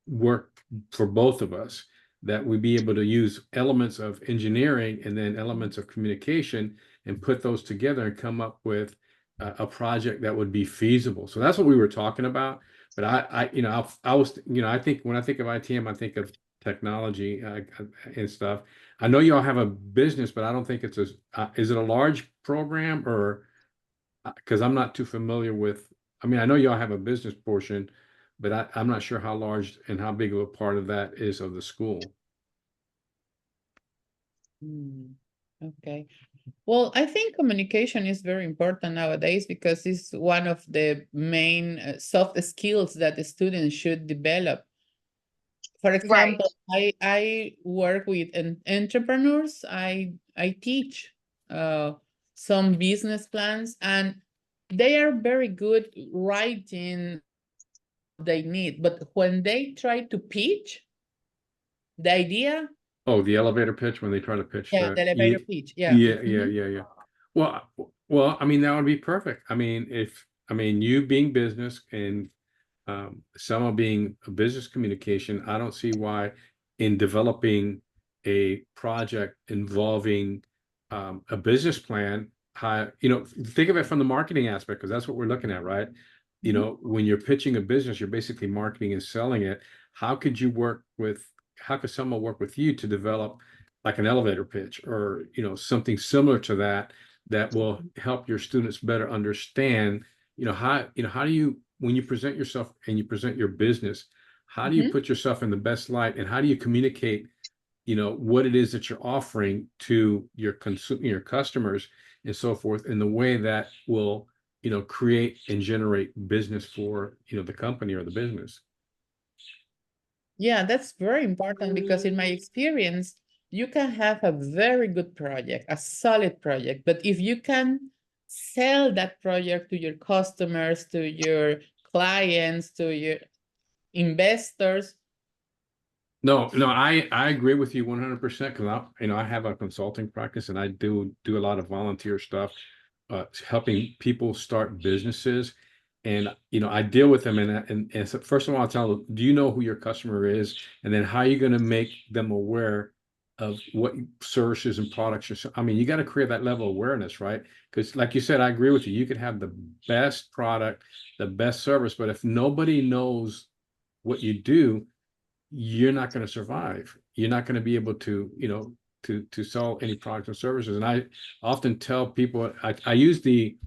work for both of us? That we'd be able to use elements of engineering and then elements of communication and put those together and come up with a project that would be feasible. So that's what we were talking about. But I think when I think of ITM, I think of technology and stuff. I know y'all have a business, but I don't think it's is it a large program, or because I'm not too familiar with, I mean, I know y'all have a business portion, but I'm not sure how large and how big of a part of that is of the school. Okay. Well, I think communication is very important nowadays because it's one of the main soft skills that the students should develop. For example, I work with entrepreneurs. I teach some business plans, and they are very good writing they need, but when they try to pitch the idea. Oh, the elevator pitch, when they try to pitch. Yeah, the elevator pitch. Yeah. Yeah. Well, I mean, that would be perfect. I mean, you being business and Selma being a business communication, I don't see why in developing a project involving a business plan, think of it from the marketing aspect, because that's what we're looking at, right? When you're pitching a business, you're basically marketing and selling it. How could someone work with you to develop like an elevator pitch or, something similar to that will help your students better understand, how do you, when you present yourself and you present your business, how do you put yourself in the best light, and how do you communicate, what it is that you're offering to your customers and so forth in the way that will, create and generate business for, the company or the business. Yeah, that's very important because in my experience, you can have a very good project, a solid project, but if you can sell that project to your customers, to your clients, to your investors. No, I agree with you 100% because I have a consulting practice and I do a lot of volunteer stuff, helping people start businesses. And, I deal with them and so first of all, I'll tell them, do you know who your customer is? And then how are you going to make them aware of what services and products you got to create that level of awareness, right? Because like you said, I agree with you. You could have the best product, the best service, but if nobody knows what you do, you're not going to survive. You're not going to be able to, to sell any products or services. And I often tell people, I use the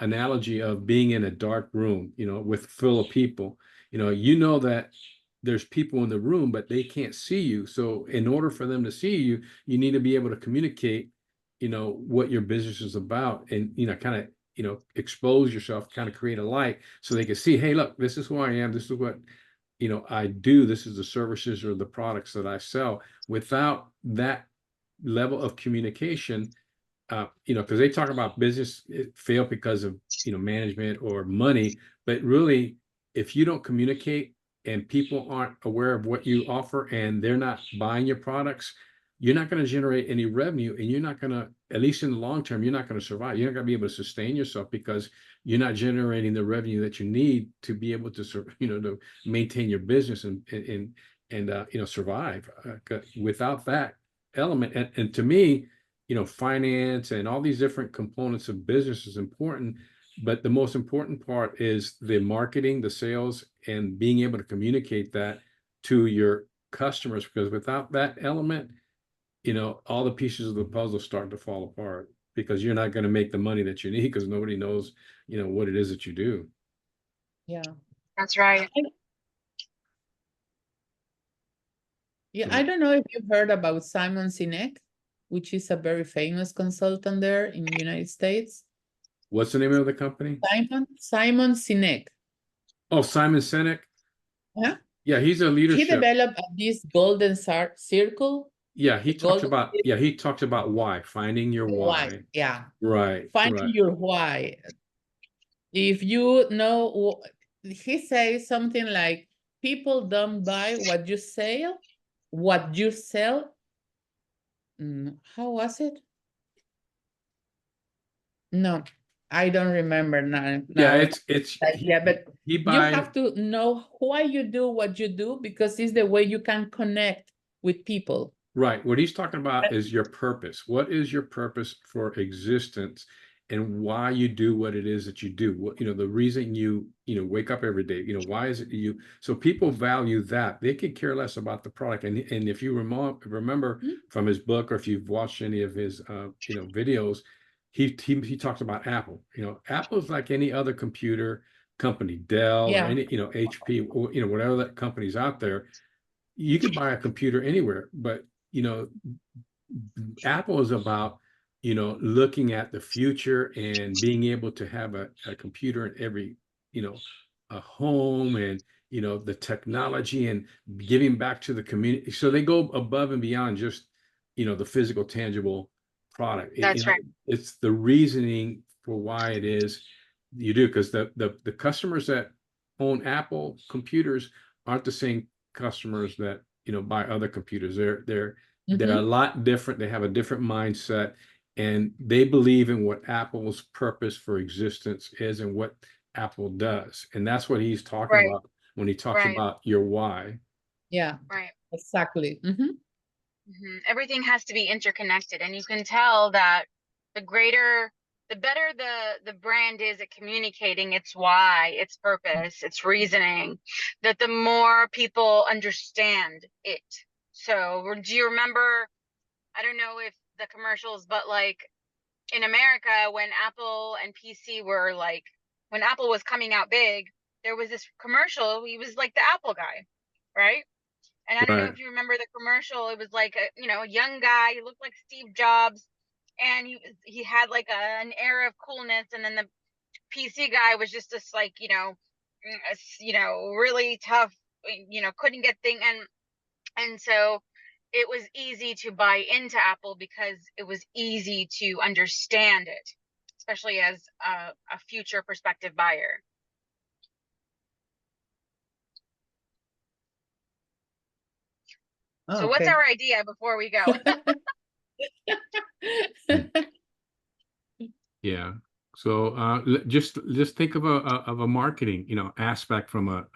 analogy of being in a dark room, with full of people, that there's people in the room, but they can't see you. So in order for them to see you, you need to be able to communicate, what your business is about and, kind of, expose yourself, kind of create a light so they can see, hey, look, this is who I am. This is what, I do. This is the services or the products that I sell. Without that level of communication, because they talk about business fail because of, management or money, but really, if you don't communicate and people aren't aware of what you offer and they're not buying your products, you're not going to generate any revenue, and you're not going to, at least in the long term, you're not going to survive. You're not going to be able to sustain yourself because you're not generating the revenue that you need to be able to, to maintain your business and survive. Without that element, and to me, finance and all these different components of business is important, But the most important part is the marketing, the sales, and being able to communicate that to your customers, because without that element, you know, all the pieces of the puzzle start to fall apart because you're not going to make the money that you need because nobody knows, you know, what it is that you do. Yeah. That's right. Yeah, So- I don't know if you've heard about Simon Sinek, which is a very famous consultant there in the United States. What's the name of the company? Simon Sinek. Oh, Simon Sinek. Yeah. Yeah, he's a He leadership. developed this golden circle. Yeah, he the talks golden about, yeah, he talks about why, finding your why. Yeah. Right. Finding right. your why. If you know, he says something like, people don't buy what you sell, how was it? No, I don't remember now. Yeah, now. it's Yeah, but he you buys. have to know why you do what you do, because it's the way you can connect with people. Right. What he's talking about is your purpose. What is your purpose for existence and why you do what it is that you do? What, you know, the reason you wake up every day, you know, why is it you? So people value that. They could care less about the product. And if you remember from his book, or if you've watched any of his, videos, he talks about Apple. You know, Apple is like any other computer company, Dell, or Yeah. any, HP, or, whatever that company's out there. You can buy a computer anywhere, but Apple is about, looking at the future and being able to have a computer in every, a home, and, the technology, and giving back to the community. So they go above and beyond just, the physical, tangible product. That's right. It's the reasoning for why it is you do, because the customers that own Apple computers aren't the same customers that, buy other computers. They're a lot different. They have a different mindset, and they believe in what Apple's purpose for existence is and what Apple does. And that's what he's talking Right. about when he talks Right. about your why. Yeah, Right. exactly. Everything has to be interconnected, and you can tell that the better the brand is at communicating its why, its purpose, its reasoning, that the more people understand it. So do you remember, I don't know if the commercials, but like in America, when Apple and PC were like, when Apple was coming out big, there was this commercial. He was like the Apple guy, right? And I don't know Right. if you remember the commercial. It was like a young guy. He looked like Steve Jobs, and he had like an air of coolness. And then the PC guy was just this like really tough, couldn't get thing. And so it was easy to buy into Apple because it was easy to understand it, especially as a future prospective buyer. So what's our idea before we go? Yeah. So just think of a marketing, aspect from a,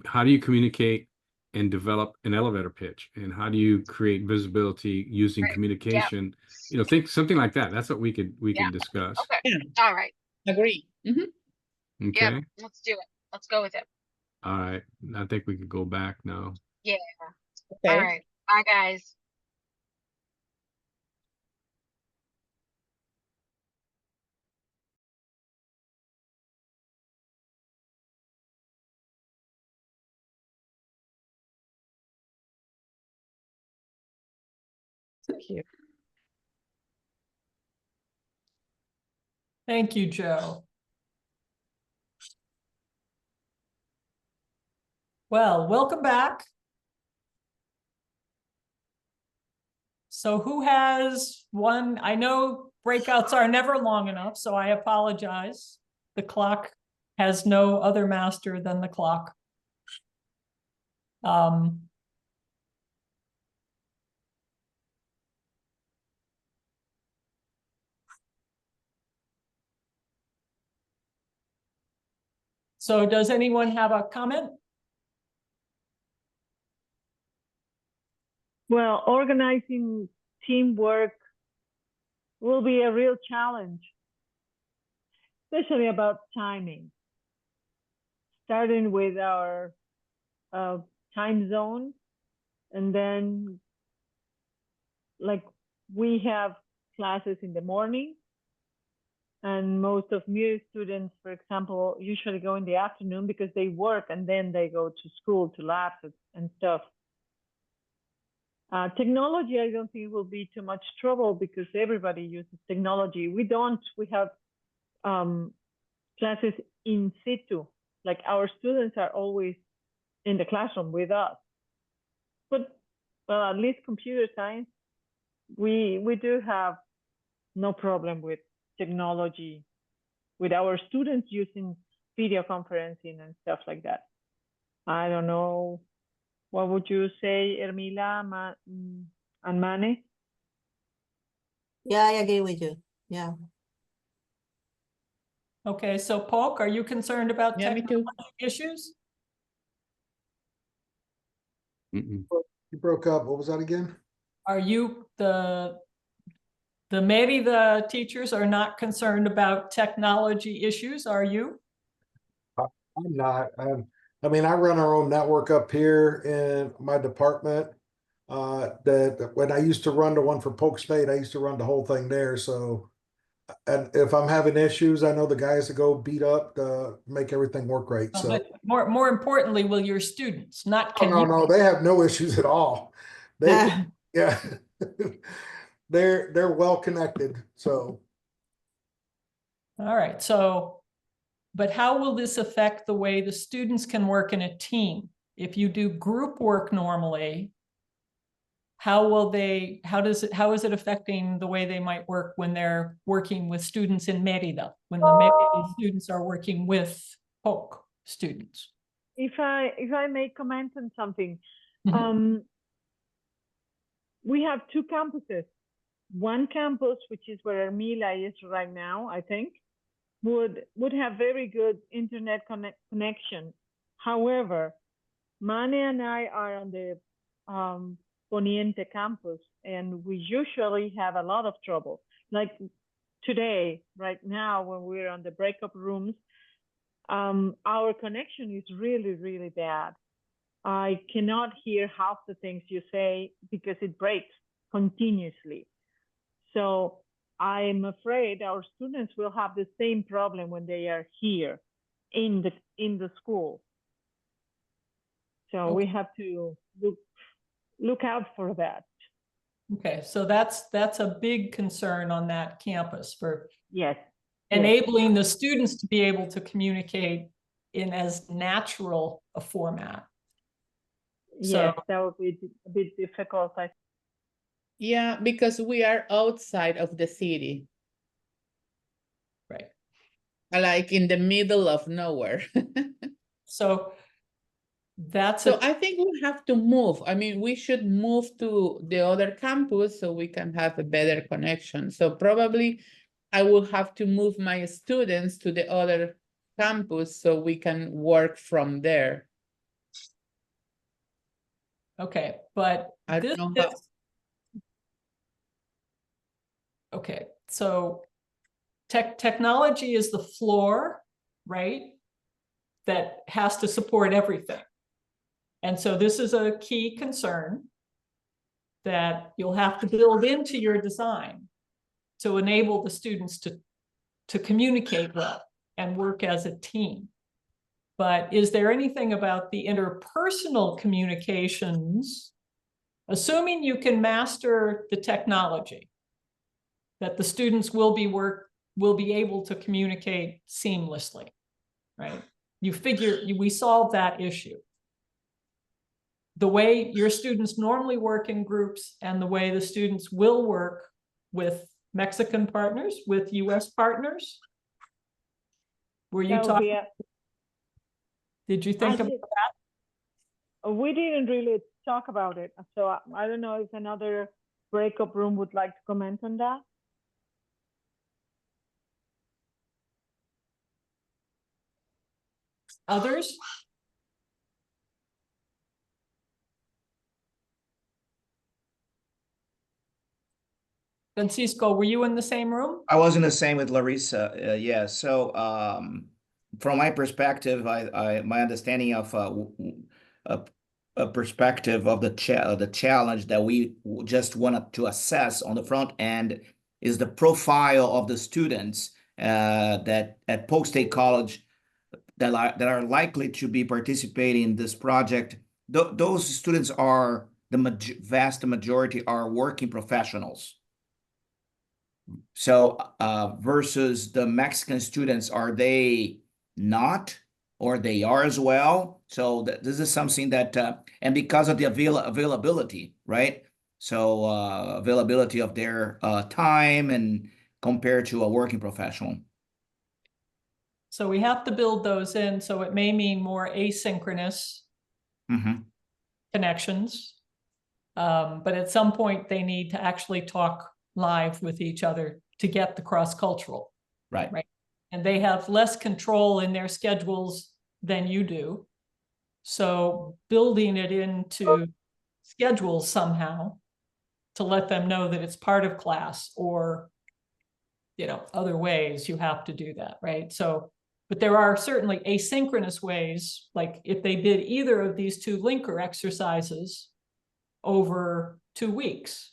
how do you communicate and develop an elevator pitch, and how do you create visibility using Right. communication? Think something like that. That's what we can discuss. Okay. Yeah. All right. Agree. Okay. Yep. Let's do it. Let's go with it. All right. I think we could go back now. Yeah. Okay. All right. Bye, guys. Thank you. Thank you, Joe. Well, welcome back. So who has one? I know breakouts are never long enough, so I apologize. The clock has no other master than the clock. So does anyone have a comment? Well, organizing teamwork will be a real challenge. especially about timing. Starting with our time zone, and then like we have classes in the morning, and most of MUSE students, for example, usually go in the afternoon because they work and then they go to school, to labs and stuff. Technology, I don't think will be too much trouble because everybody uses technology. We have classes in situ, like our students are always in the classroom with us. But well, at least computer science, we do have no problem with technology, with our students using video conferencing and stuff like that. I don't know. What would you say, Ermila and Mane? Yeah, I agree with you. Yeah. Okay, so Polk, are you concerned about Yeah, me too. technology issues? Mm-mm. You broke up. What was that again? Are you, the Merida teachers are not concerned about technology issues, are you? I'm not. I mean, I run our own network up here in my department. That when I used to run the one for Polk State, I used to run the whole thing there. So, and if I'm having issues, I know the guys to go beat up to make everything work right. So, But more importantly, will your students, not oh, can no, you? no, they have no issues at all. They, yeah, they're well connected. So, All right, so, but how will this affect the way the students can work in a team? If you do group work normally, how is it affecting the way they might work when they're working with students in Merida, when the Merida students are working with Polk students? If I may comment on something, Mhm. we have two campuses. One campus, which is where Ermila is right now, I think, would have very good internet connection. However, Mane and I are on the Poniente campus, and we usually have a lot of trouble. Like today, right now, when we're on the breakup rooms, our connection is really, really bad. I cannot hear half the things you say because it breaks continuously. So I'm afraid our students will have the same problem when they are here in the school. So we have to look out for that. Okay, so that's a big concern on that campus for Yes. enabling the students to be able to communicate in as natural a format. Yes, that would be a bit difficult. Yeah, because we are outside of the city. Right. Like in the middle of nowhere. So that's So I think we have to move. I mean, we should move to the other campus so we can have a better connection. So probably I will have to move my students to the other campus so we can work from there. okay, but I this don't know how. is okay. So technology is the floor, right? That has to support everything. And so this is a key concern that you'll have to build into your design to enable the students to communicate well and work as a team. But is there anything about the interpersonal communications, assuming you can master the technology, that the students will be able to communicate seamlessly, right? We solved that issue. The way your students normally work in groups and the way the students will work with Mexican partners, with US partners? Were you talking? Did you think about that? We didn't really talk about it. So I don't know if another breakup room would like to comment on that. Others? Francisco, were you in the same room? I was in the same with Larissa. Yeah. So, from my perspective, my understanding of a perspective of the challenge that we just wanted to assess on the front end is the profile of the students that at Polk State College that are likely to be participating in this project. Those students are vast majority are working professionals. So versus the Mexican students, are they not, or they are as well? So this is something that, and because of the availability, right? So availability of their time and compared to a working professional. So we have to build those in. So it may mean more asynchronous connections. But at some point they need to actually talk live with each other to get the cross-cultural. Right. Right. And they have less control in their schedules than you do. So building it into schedules somehow to let them know that it's part of class, or, you know, other ways you have to do that, right? So, but there are certainly asynchronous ways, like if they did either of these two linker exercises over 2 weeks,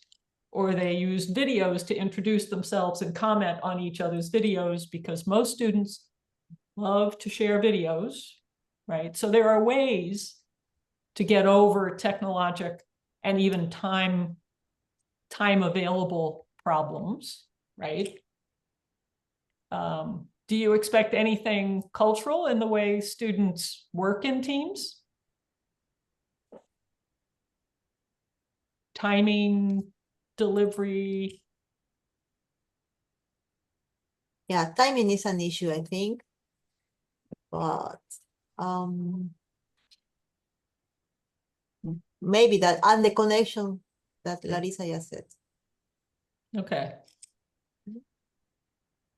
or they used videos to introduce themselves and comment on each other's videos, because most students love to share videos, right? So there are ways to get over technologic and even time available problems, right? Do you expect anything cultural in the way students work in teams? Timing, delivery? Yeah, timing is an issue, I think. But maybe that, and the connection that Larissa just said. Okay.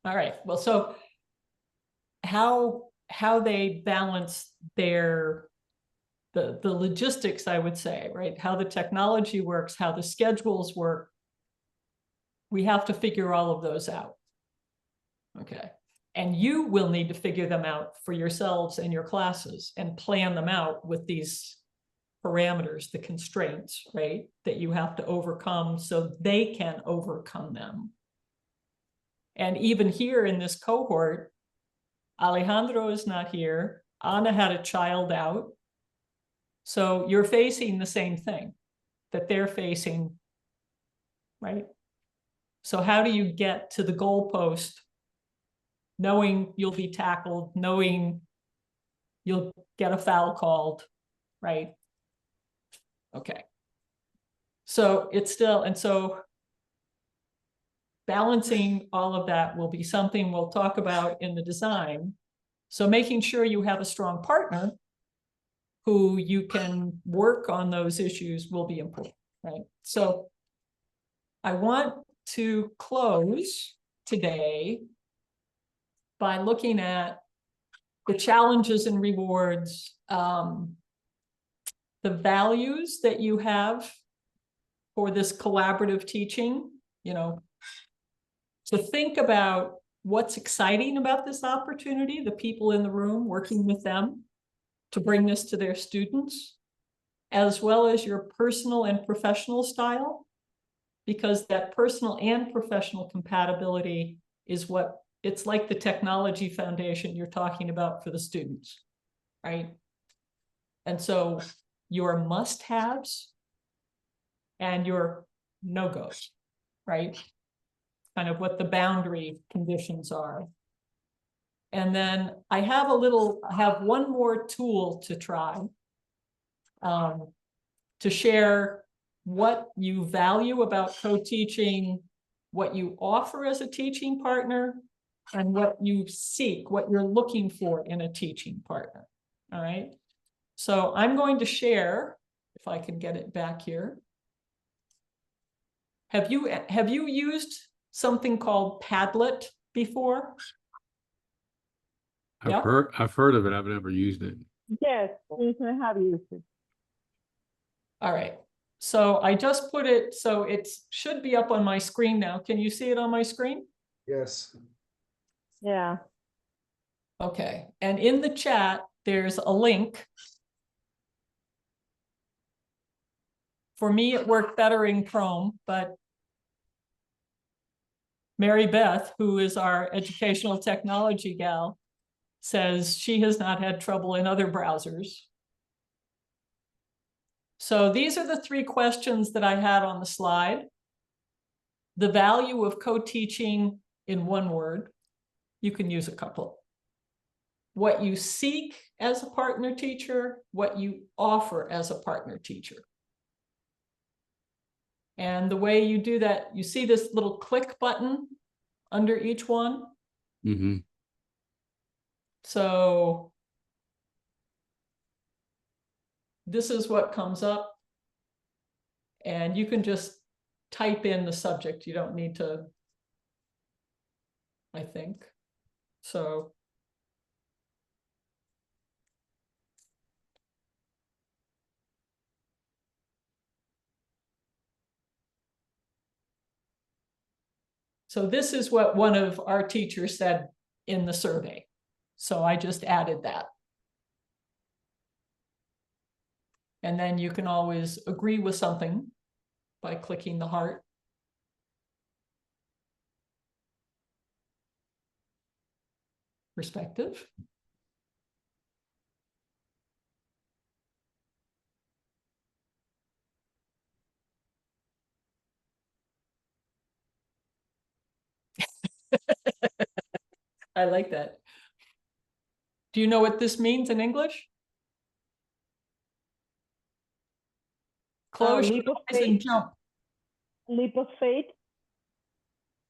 All right, well, so how they balance the logistics, I would say, right? How the technology works, how the schedules work. We have to figure all of those out. Okay. And you will need to figure them out for yourselves and your classes and plan them out with these parameters, the constraints, right? That you have to overcome so they can overcome them. And even here in this cohort, Alejandro is not here. Ana had a child out. So you're facing the same thing that they're facing, right? So how do you get to the goalpost knowing you'll be tackled, knowing you'll get a foul called, right? Okay. So it's still, and so balancing all of that will be something we'll talk about in the design. So making sure you have a strong partner who you can work on those issues will be important, right? So I want to close today by looking at the challenges and rewards, the values that you have for this collaborative teaching, you know, to think about what's exciting about this opportunity, the people in the room, working with them to bring this to their students, as well as your personal and professional style, because that personal and professional compatibility is what, it's like the technology foundation you're talking about for the students, right? And so your must-haves and your no-goes, right? Kind of what the boundary conditions are. And then I have one more tool to try to share what you value about co-teaching, what you offer as a teaching partner, and what you seek, what you're looking for in a teaching partner. All right. So I'm going to share, if I can get it back here. Have you used something called Padlet before? I've heard of it. I've never used it. Yes, we have used it. All right. So I just put it, so it should be up on my screen now. Can you see it on my screen? Yes. Yeah. Okay, and in the chat, there's a link. For me, it worked better in Chrome, but Mary Beth, who is our educational technology gal, says she has not had trouble in other browsers. So these are the 3 questions that I had on the slide. The value of co-teaching in 1 word. You can use a couple. What you seek as a partner teacher, what you offer as a partner teacher. And the way you do that, you see this little click button under each one. Mm-hmm. So this is what comes up. And you can just type in the subject. You don't need to, I think. So this is what one of our teachers said in the survey. So I just added that. And then you can always agree with something by clicking the heart. Perspective. I like that. Do you know what this means in English? Close your Leap of eyes and faith. jump. Leap of faith.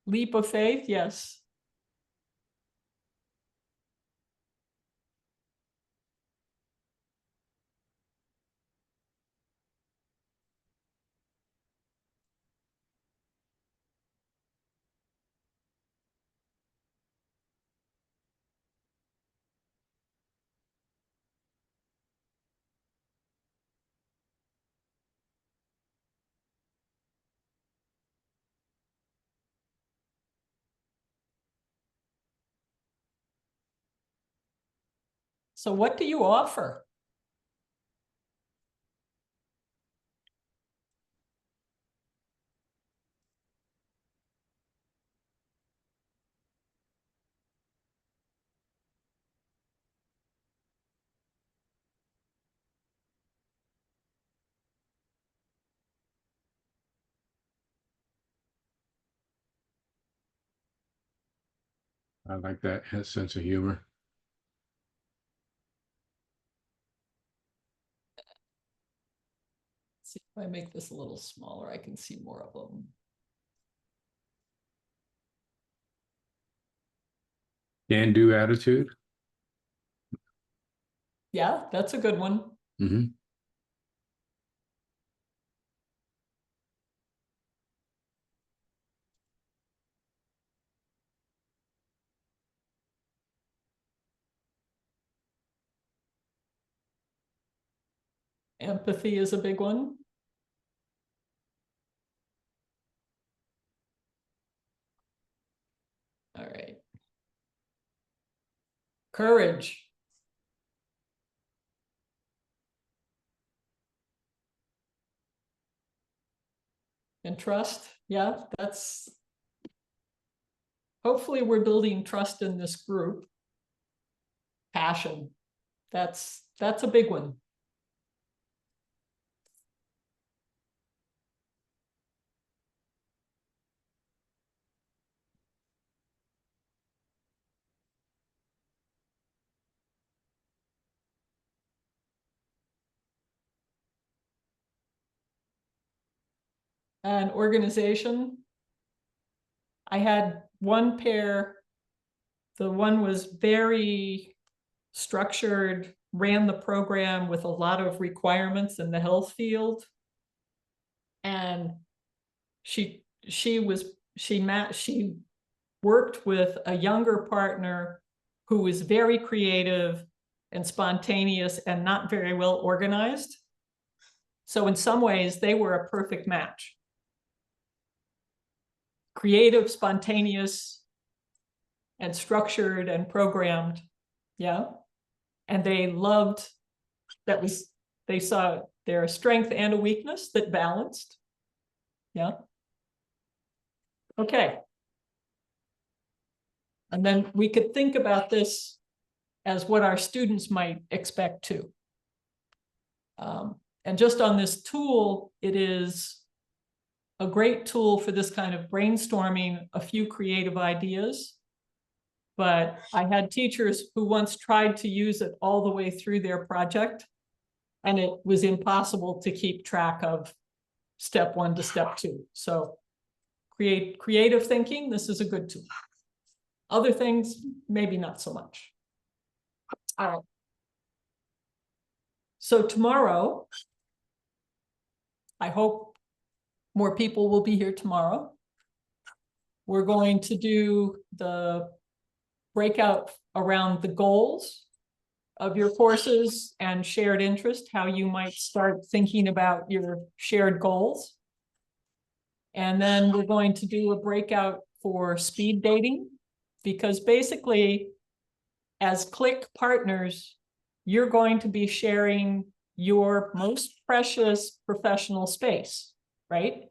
Leap of faith, yes. So what do you offer? I like that sense of humor. See if I make this a little smaller, I can see more of them. Can-do attitude. Yeah, that's a good one. Mm-hmm. Empathy is a big one. All right. Courage. And trust. Yeah, that's, hopefully we're building trust in this group. Passion. That's a big one. And organization. I had one pair, the one was very structured, ran the program with a lot of requirements in the health field. And she worked with a younger partner who was very creative and spontaneous and not very well organized. So in some ways, they were a perfect match. Creative, spontaneous, and structured and programmed. Yeah. And they loved that they saw their strength and a weakness that balanced. Yeah. Okay. And then we could think about this as what our students might expect too. And just on this tool, it is a great tool for this kind of brainstorming a few creative ideas. But I had teachers who once tried to use it all the way through their project, and it was impossible to keep track of step 1 to step 2. So creative thinking, this is a good tool. Other things, maybe not so much. All right. So tomorrow, I hope more people will be here tomorrow. We're going to do the breakout around the goals of your courses and shared interest, how you might start thinking about your shared goals. And then we're going to do a breakout for speed dating, because basically, as Click partners, you're going to be sharing your most precious professional space, right?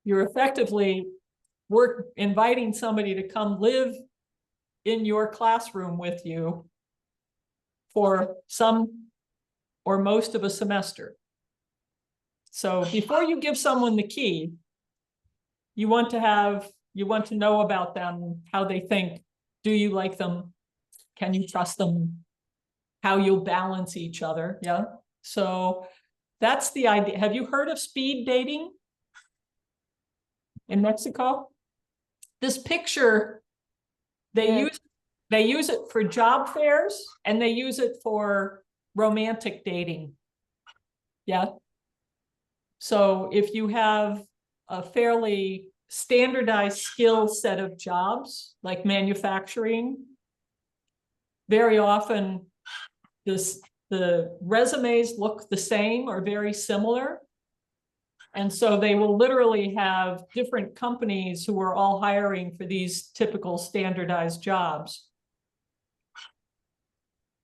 You're effectively inviting somebody to come live in your classroom with you for some or most of a semester. So before you give someone the key, you want to know about them, how they think. Do you like them? Can you trust them? How you'll balance each other. Yeah. So that's the idea. Have you heard of speed dating in Mexico? This picture, they use it for job fairs, and they use it for romantic dating. Yeah. So if you have a fairly standardized skill set of jobs, like manufacturing, very often the resumes look the same or very similar. And so they will literally have different companies who are all hiring for these typical standardized jobs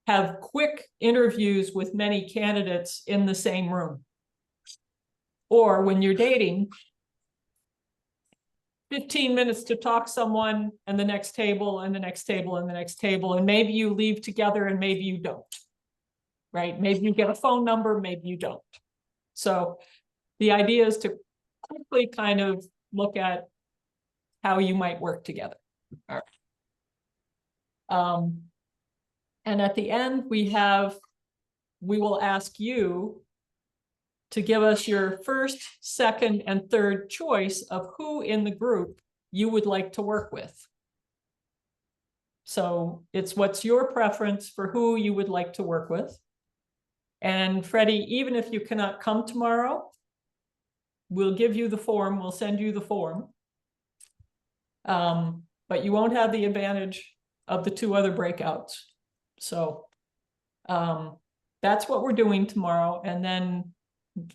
have quick interviews with many candidates in the same room. Or when you're dating, 15 minutes to talk to someone, and the next table, and the next table, and the next table, and maybe you leave together and maybe you don't, right? Maybe you get a phone number, maybe you don't. So the idea is to quickly kind of look at how you might work together. All right. And at the end, we will ask you to give us your first, second, and third choice of who in the group you would like to work with. So it's what's your preference for who you would like to work with. And Freddie, even if you cannot come tomorrow, we'll give you the form, we'll send you the form. But you won't have the advantage of the 2 other breakouts. So that's what we're doing tomorrow. And then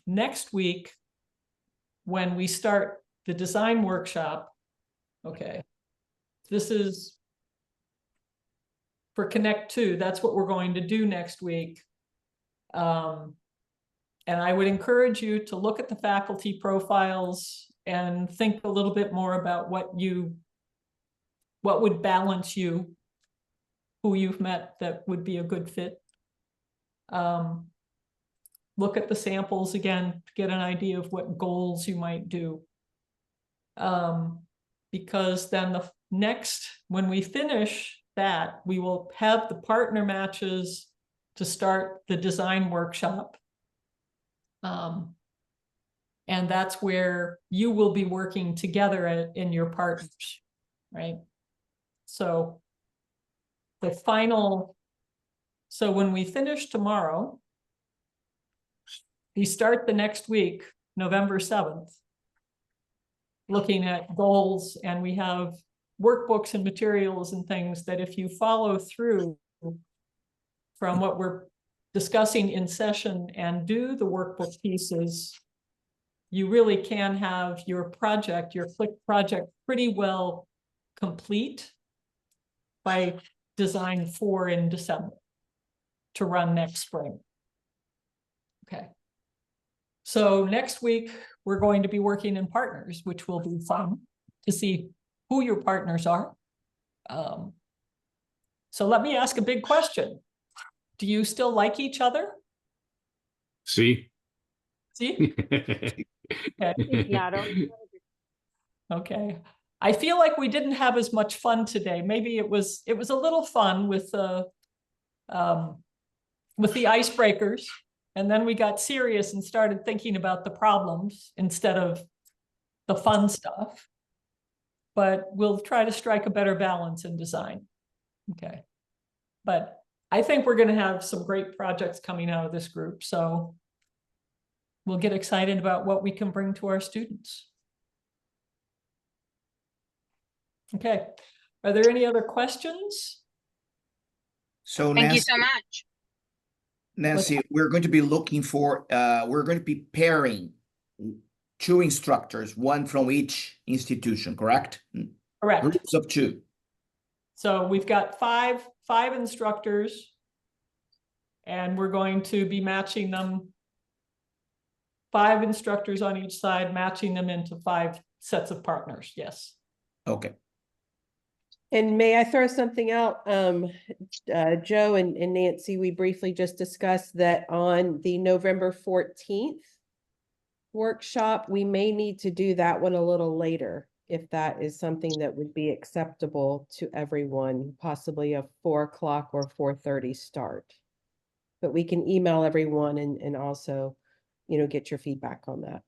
next week, when we start the design workshop, okay, this is for Connect 2, that's what we're going to do next week. And I would encourage you to look at the faculty profiles and think a little bit more about what would balance you, who you've met that would be a good fit. Look at the samples again to get an idea of what goals you might do. Because then when we finish that, we will have the partner matches to start the design workshop. And that's where you will be working together in your partners, right? So so when we finish tomorrow, we start the next week, November 7th, looking at goals, and we have workbooks and materials and things that if you follow through from what we're discussing in session and do the workbook pieces, you really can have your project, your Flick project pretty well complete by design 4 in December to run next spring. Okay. So next week, we're going to be working in partners, which will be fun to see who your partners are. So let me ask a big question. Do you still like each other? See? See? Claro. Okay. I feel like we didn't have as much fun today. Maybe it was a little fun with the icebreakers, and then we got serious and started thinking about the problems instead of the fun stuff. But we'll try to strike a better balance in design. Okay. But I think we're going to have some great projects coming out of this group. So we'll get excited about what we can bring to our students. Okay. Are there any other questions? So Thank you Nancy, so much. Nancy, we're going to be looking for, we're going to be pairing 2 instructors, 1 from each institution, correct? Correct. Groups of 2. So we've got five instructors, and we're going to be matching them. 5 instructors on each side, matching them into 5 sets of partners. Yes. Okay. And may I throw something out? Joe and Nancy, we briefly just discussed that on the November 14th workshop, we may need to do that one a little later, if that is something that would be acceptable to everyone, possibly a 4 o'clock or 4:30 start. But we can email everyone and also, get your feedback on that.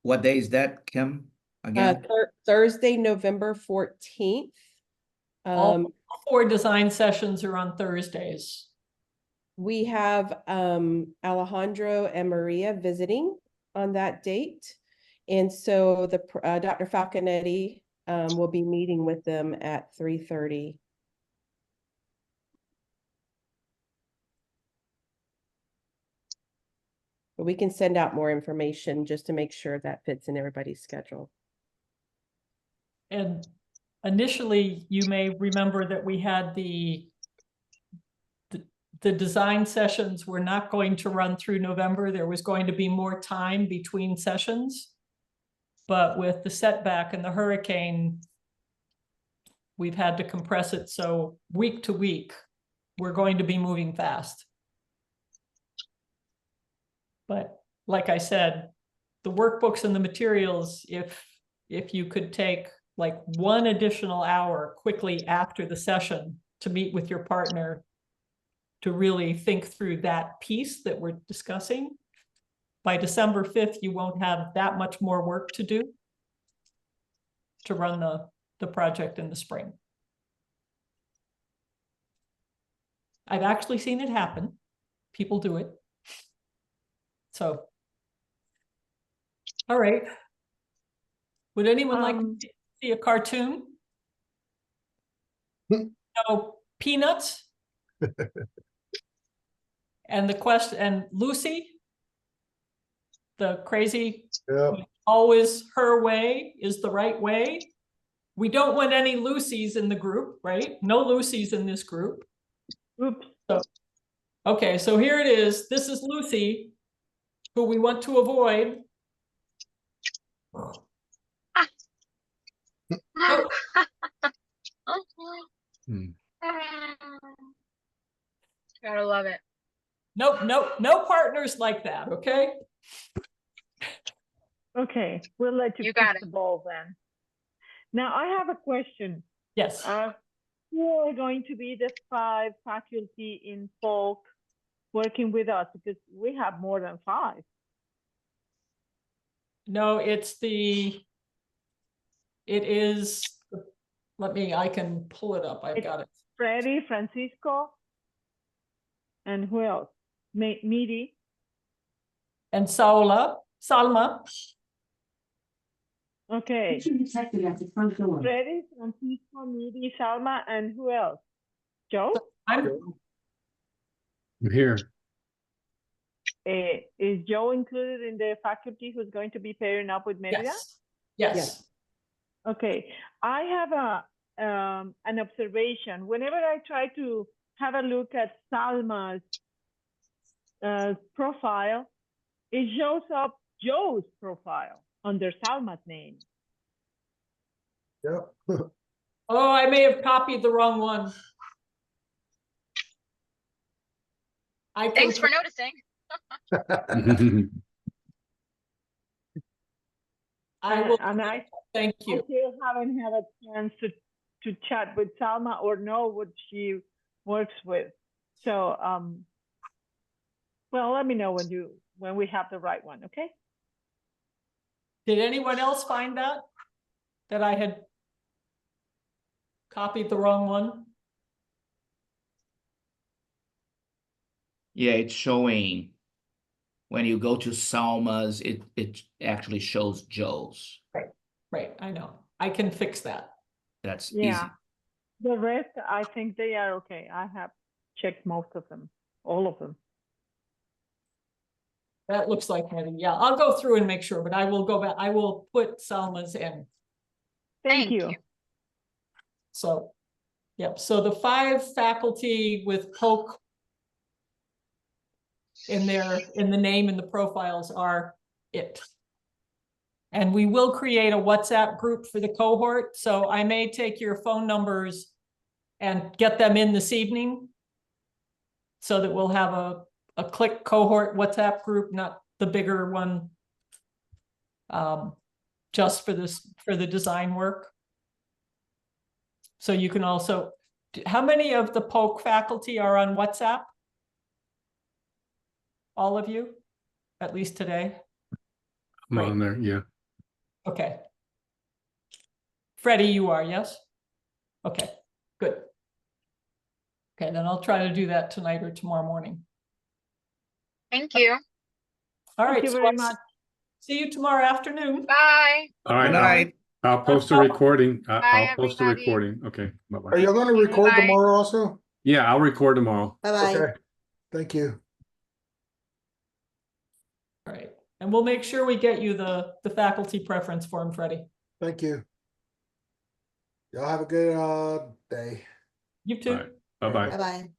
What day is that, Kim? Again? Thursday, November 14th. All 4 design sessions are on Thursdays. We have Alejandro and Maria visiting on that date. And so the Dr. Falconetti will be meeting with them at 3:30. But we can send out more information just to make sure that fits in everybody's schedule. And initially, you may remember that we had the design sessions were not going to run through November. There was going to be more time between sessions. But with the setback and the hurricane, we've had to compress it. So week to week, we're going to be moving fast. But like I said, the workbooks and the materials, if you could take like 1 additional hour quickly after the session to meet with your partner to really think through that piece that we're discussing, by December 5th, you won't have that much more work to do to run the project in the spring. I've actually seen it happen. People do it. So, all right. Would anyone like to see a cartoon? No peanuts? And the question, and Lucy, the crazy, always her way is the right way. We don't want any Lucys in the group, right? No Lucys in this group. Oops. So, okay, so here it is. This is Lucy, who we want to avoid. Oh. Gotta love it. Nope, no partners like that, okay? Okay, we'll let you You pick got the it. ball then. Now I have a question. Yes. Who are going to be the 5 faculty in folk working with us? Because we have more than 5. No, it is, I can pull it up. I've got it. Freddie, Francisco, and who else? Midi. And Salma. The Okay. picture detected at the front door. Freddie, Francisco, Midi, Salma, and who else? Joe? I'm here. Is Joe included in the faculty who's going to be pairing up with Merida? Yes, yes. Okay, I have an observation. Whenever I try to have a look at Salma's profile, it shows up Joe's profile under Salma's name. Yep. Oh, I may have copied the wrong one. I Thanks can, for noticing. I will, And I thank you. still haven't had a chance to chat with Salma or know what she works with. So, well, let me know when we have the right one, okay? Did anyone else find that? That I had copied the wrong one? Yeah, it's showing. When you go to Salma's, it actually shows Joe's. Right, I know. I can fix that. That's Yeah. easy. The rest, I think they are okay. I have checked most of them, all of them. That looks like Hetty. Yeah, I'll go through and make sure, but I will go back. I will put Salma's in. Thank Thank you. you. So, yep. So the 5 faculty with Polk in the name and the profiles are it. And we will create a WhatsApp group for the cohort. So I may take your phone numbers and get them in this evening so that we'll have a click cohort WhatsApp group, not the bigger one, just for the design work. So you can also, how many of the Polk faculty are on WhatsApp? All of you, at least today? I'm on there, yeah. Okay. Freddie, you are, yes? Okay, good. Okay, then I'll try to do that tonight or tomorrow morning. Thank you. All Thank right. you so very I'll much. See you tomorrow afternoon. Bye. All right, Good night. I'll post a recording. Bye, I'll post a everybody. recording. Okay, Are bye-bye. y'all gonna record Bye. tomorrow also? Yeah, I'll record tomorrow. Bye-bye. Okay, thank you. All right, and we'll make sure we get you the faculty preference form, Freddie. Thank you. Y'all have a good day. You too. All right, bye-bye. Bye-bye.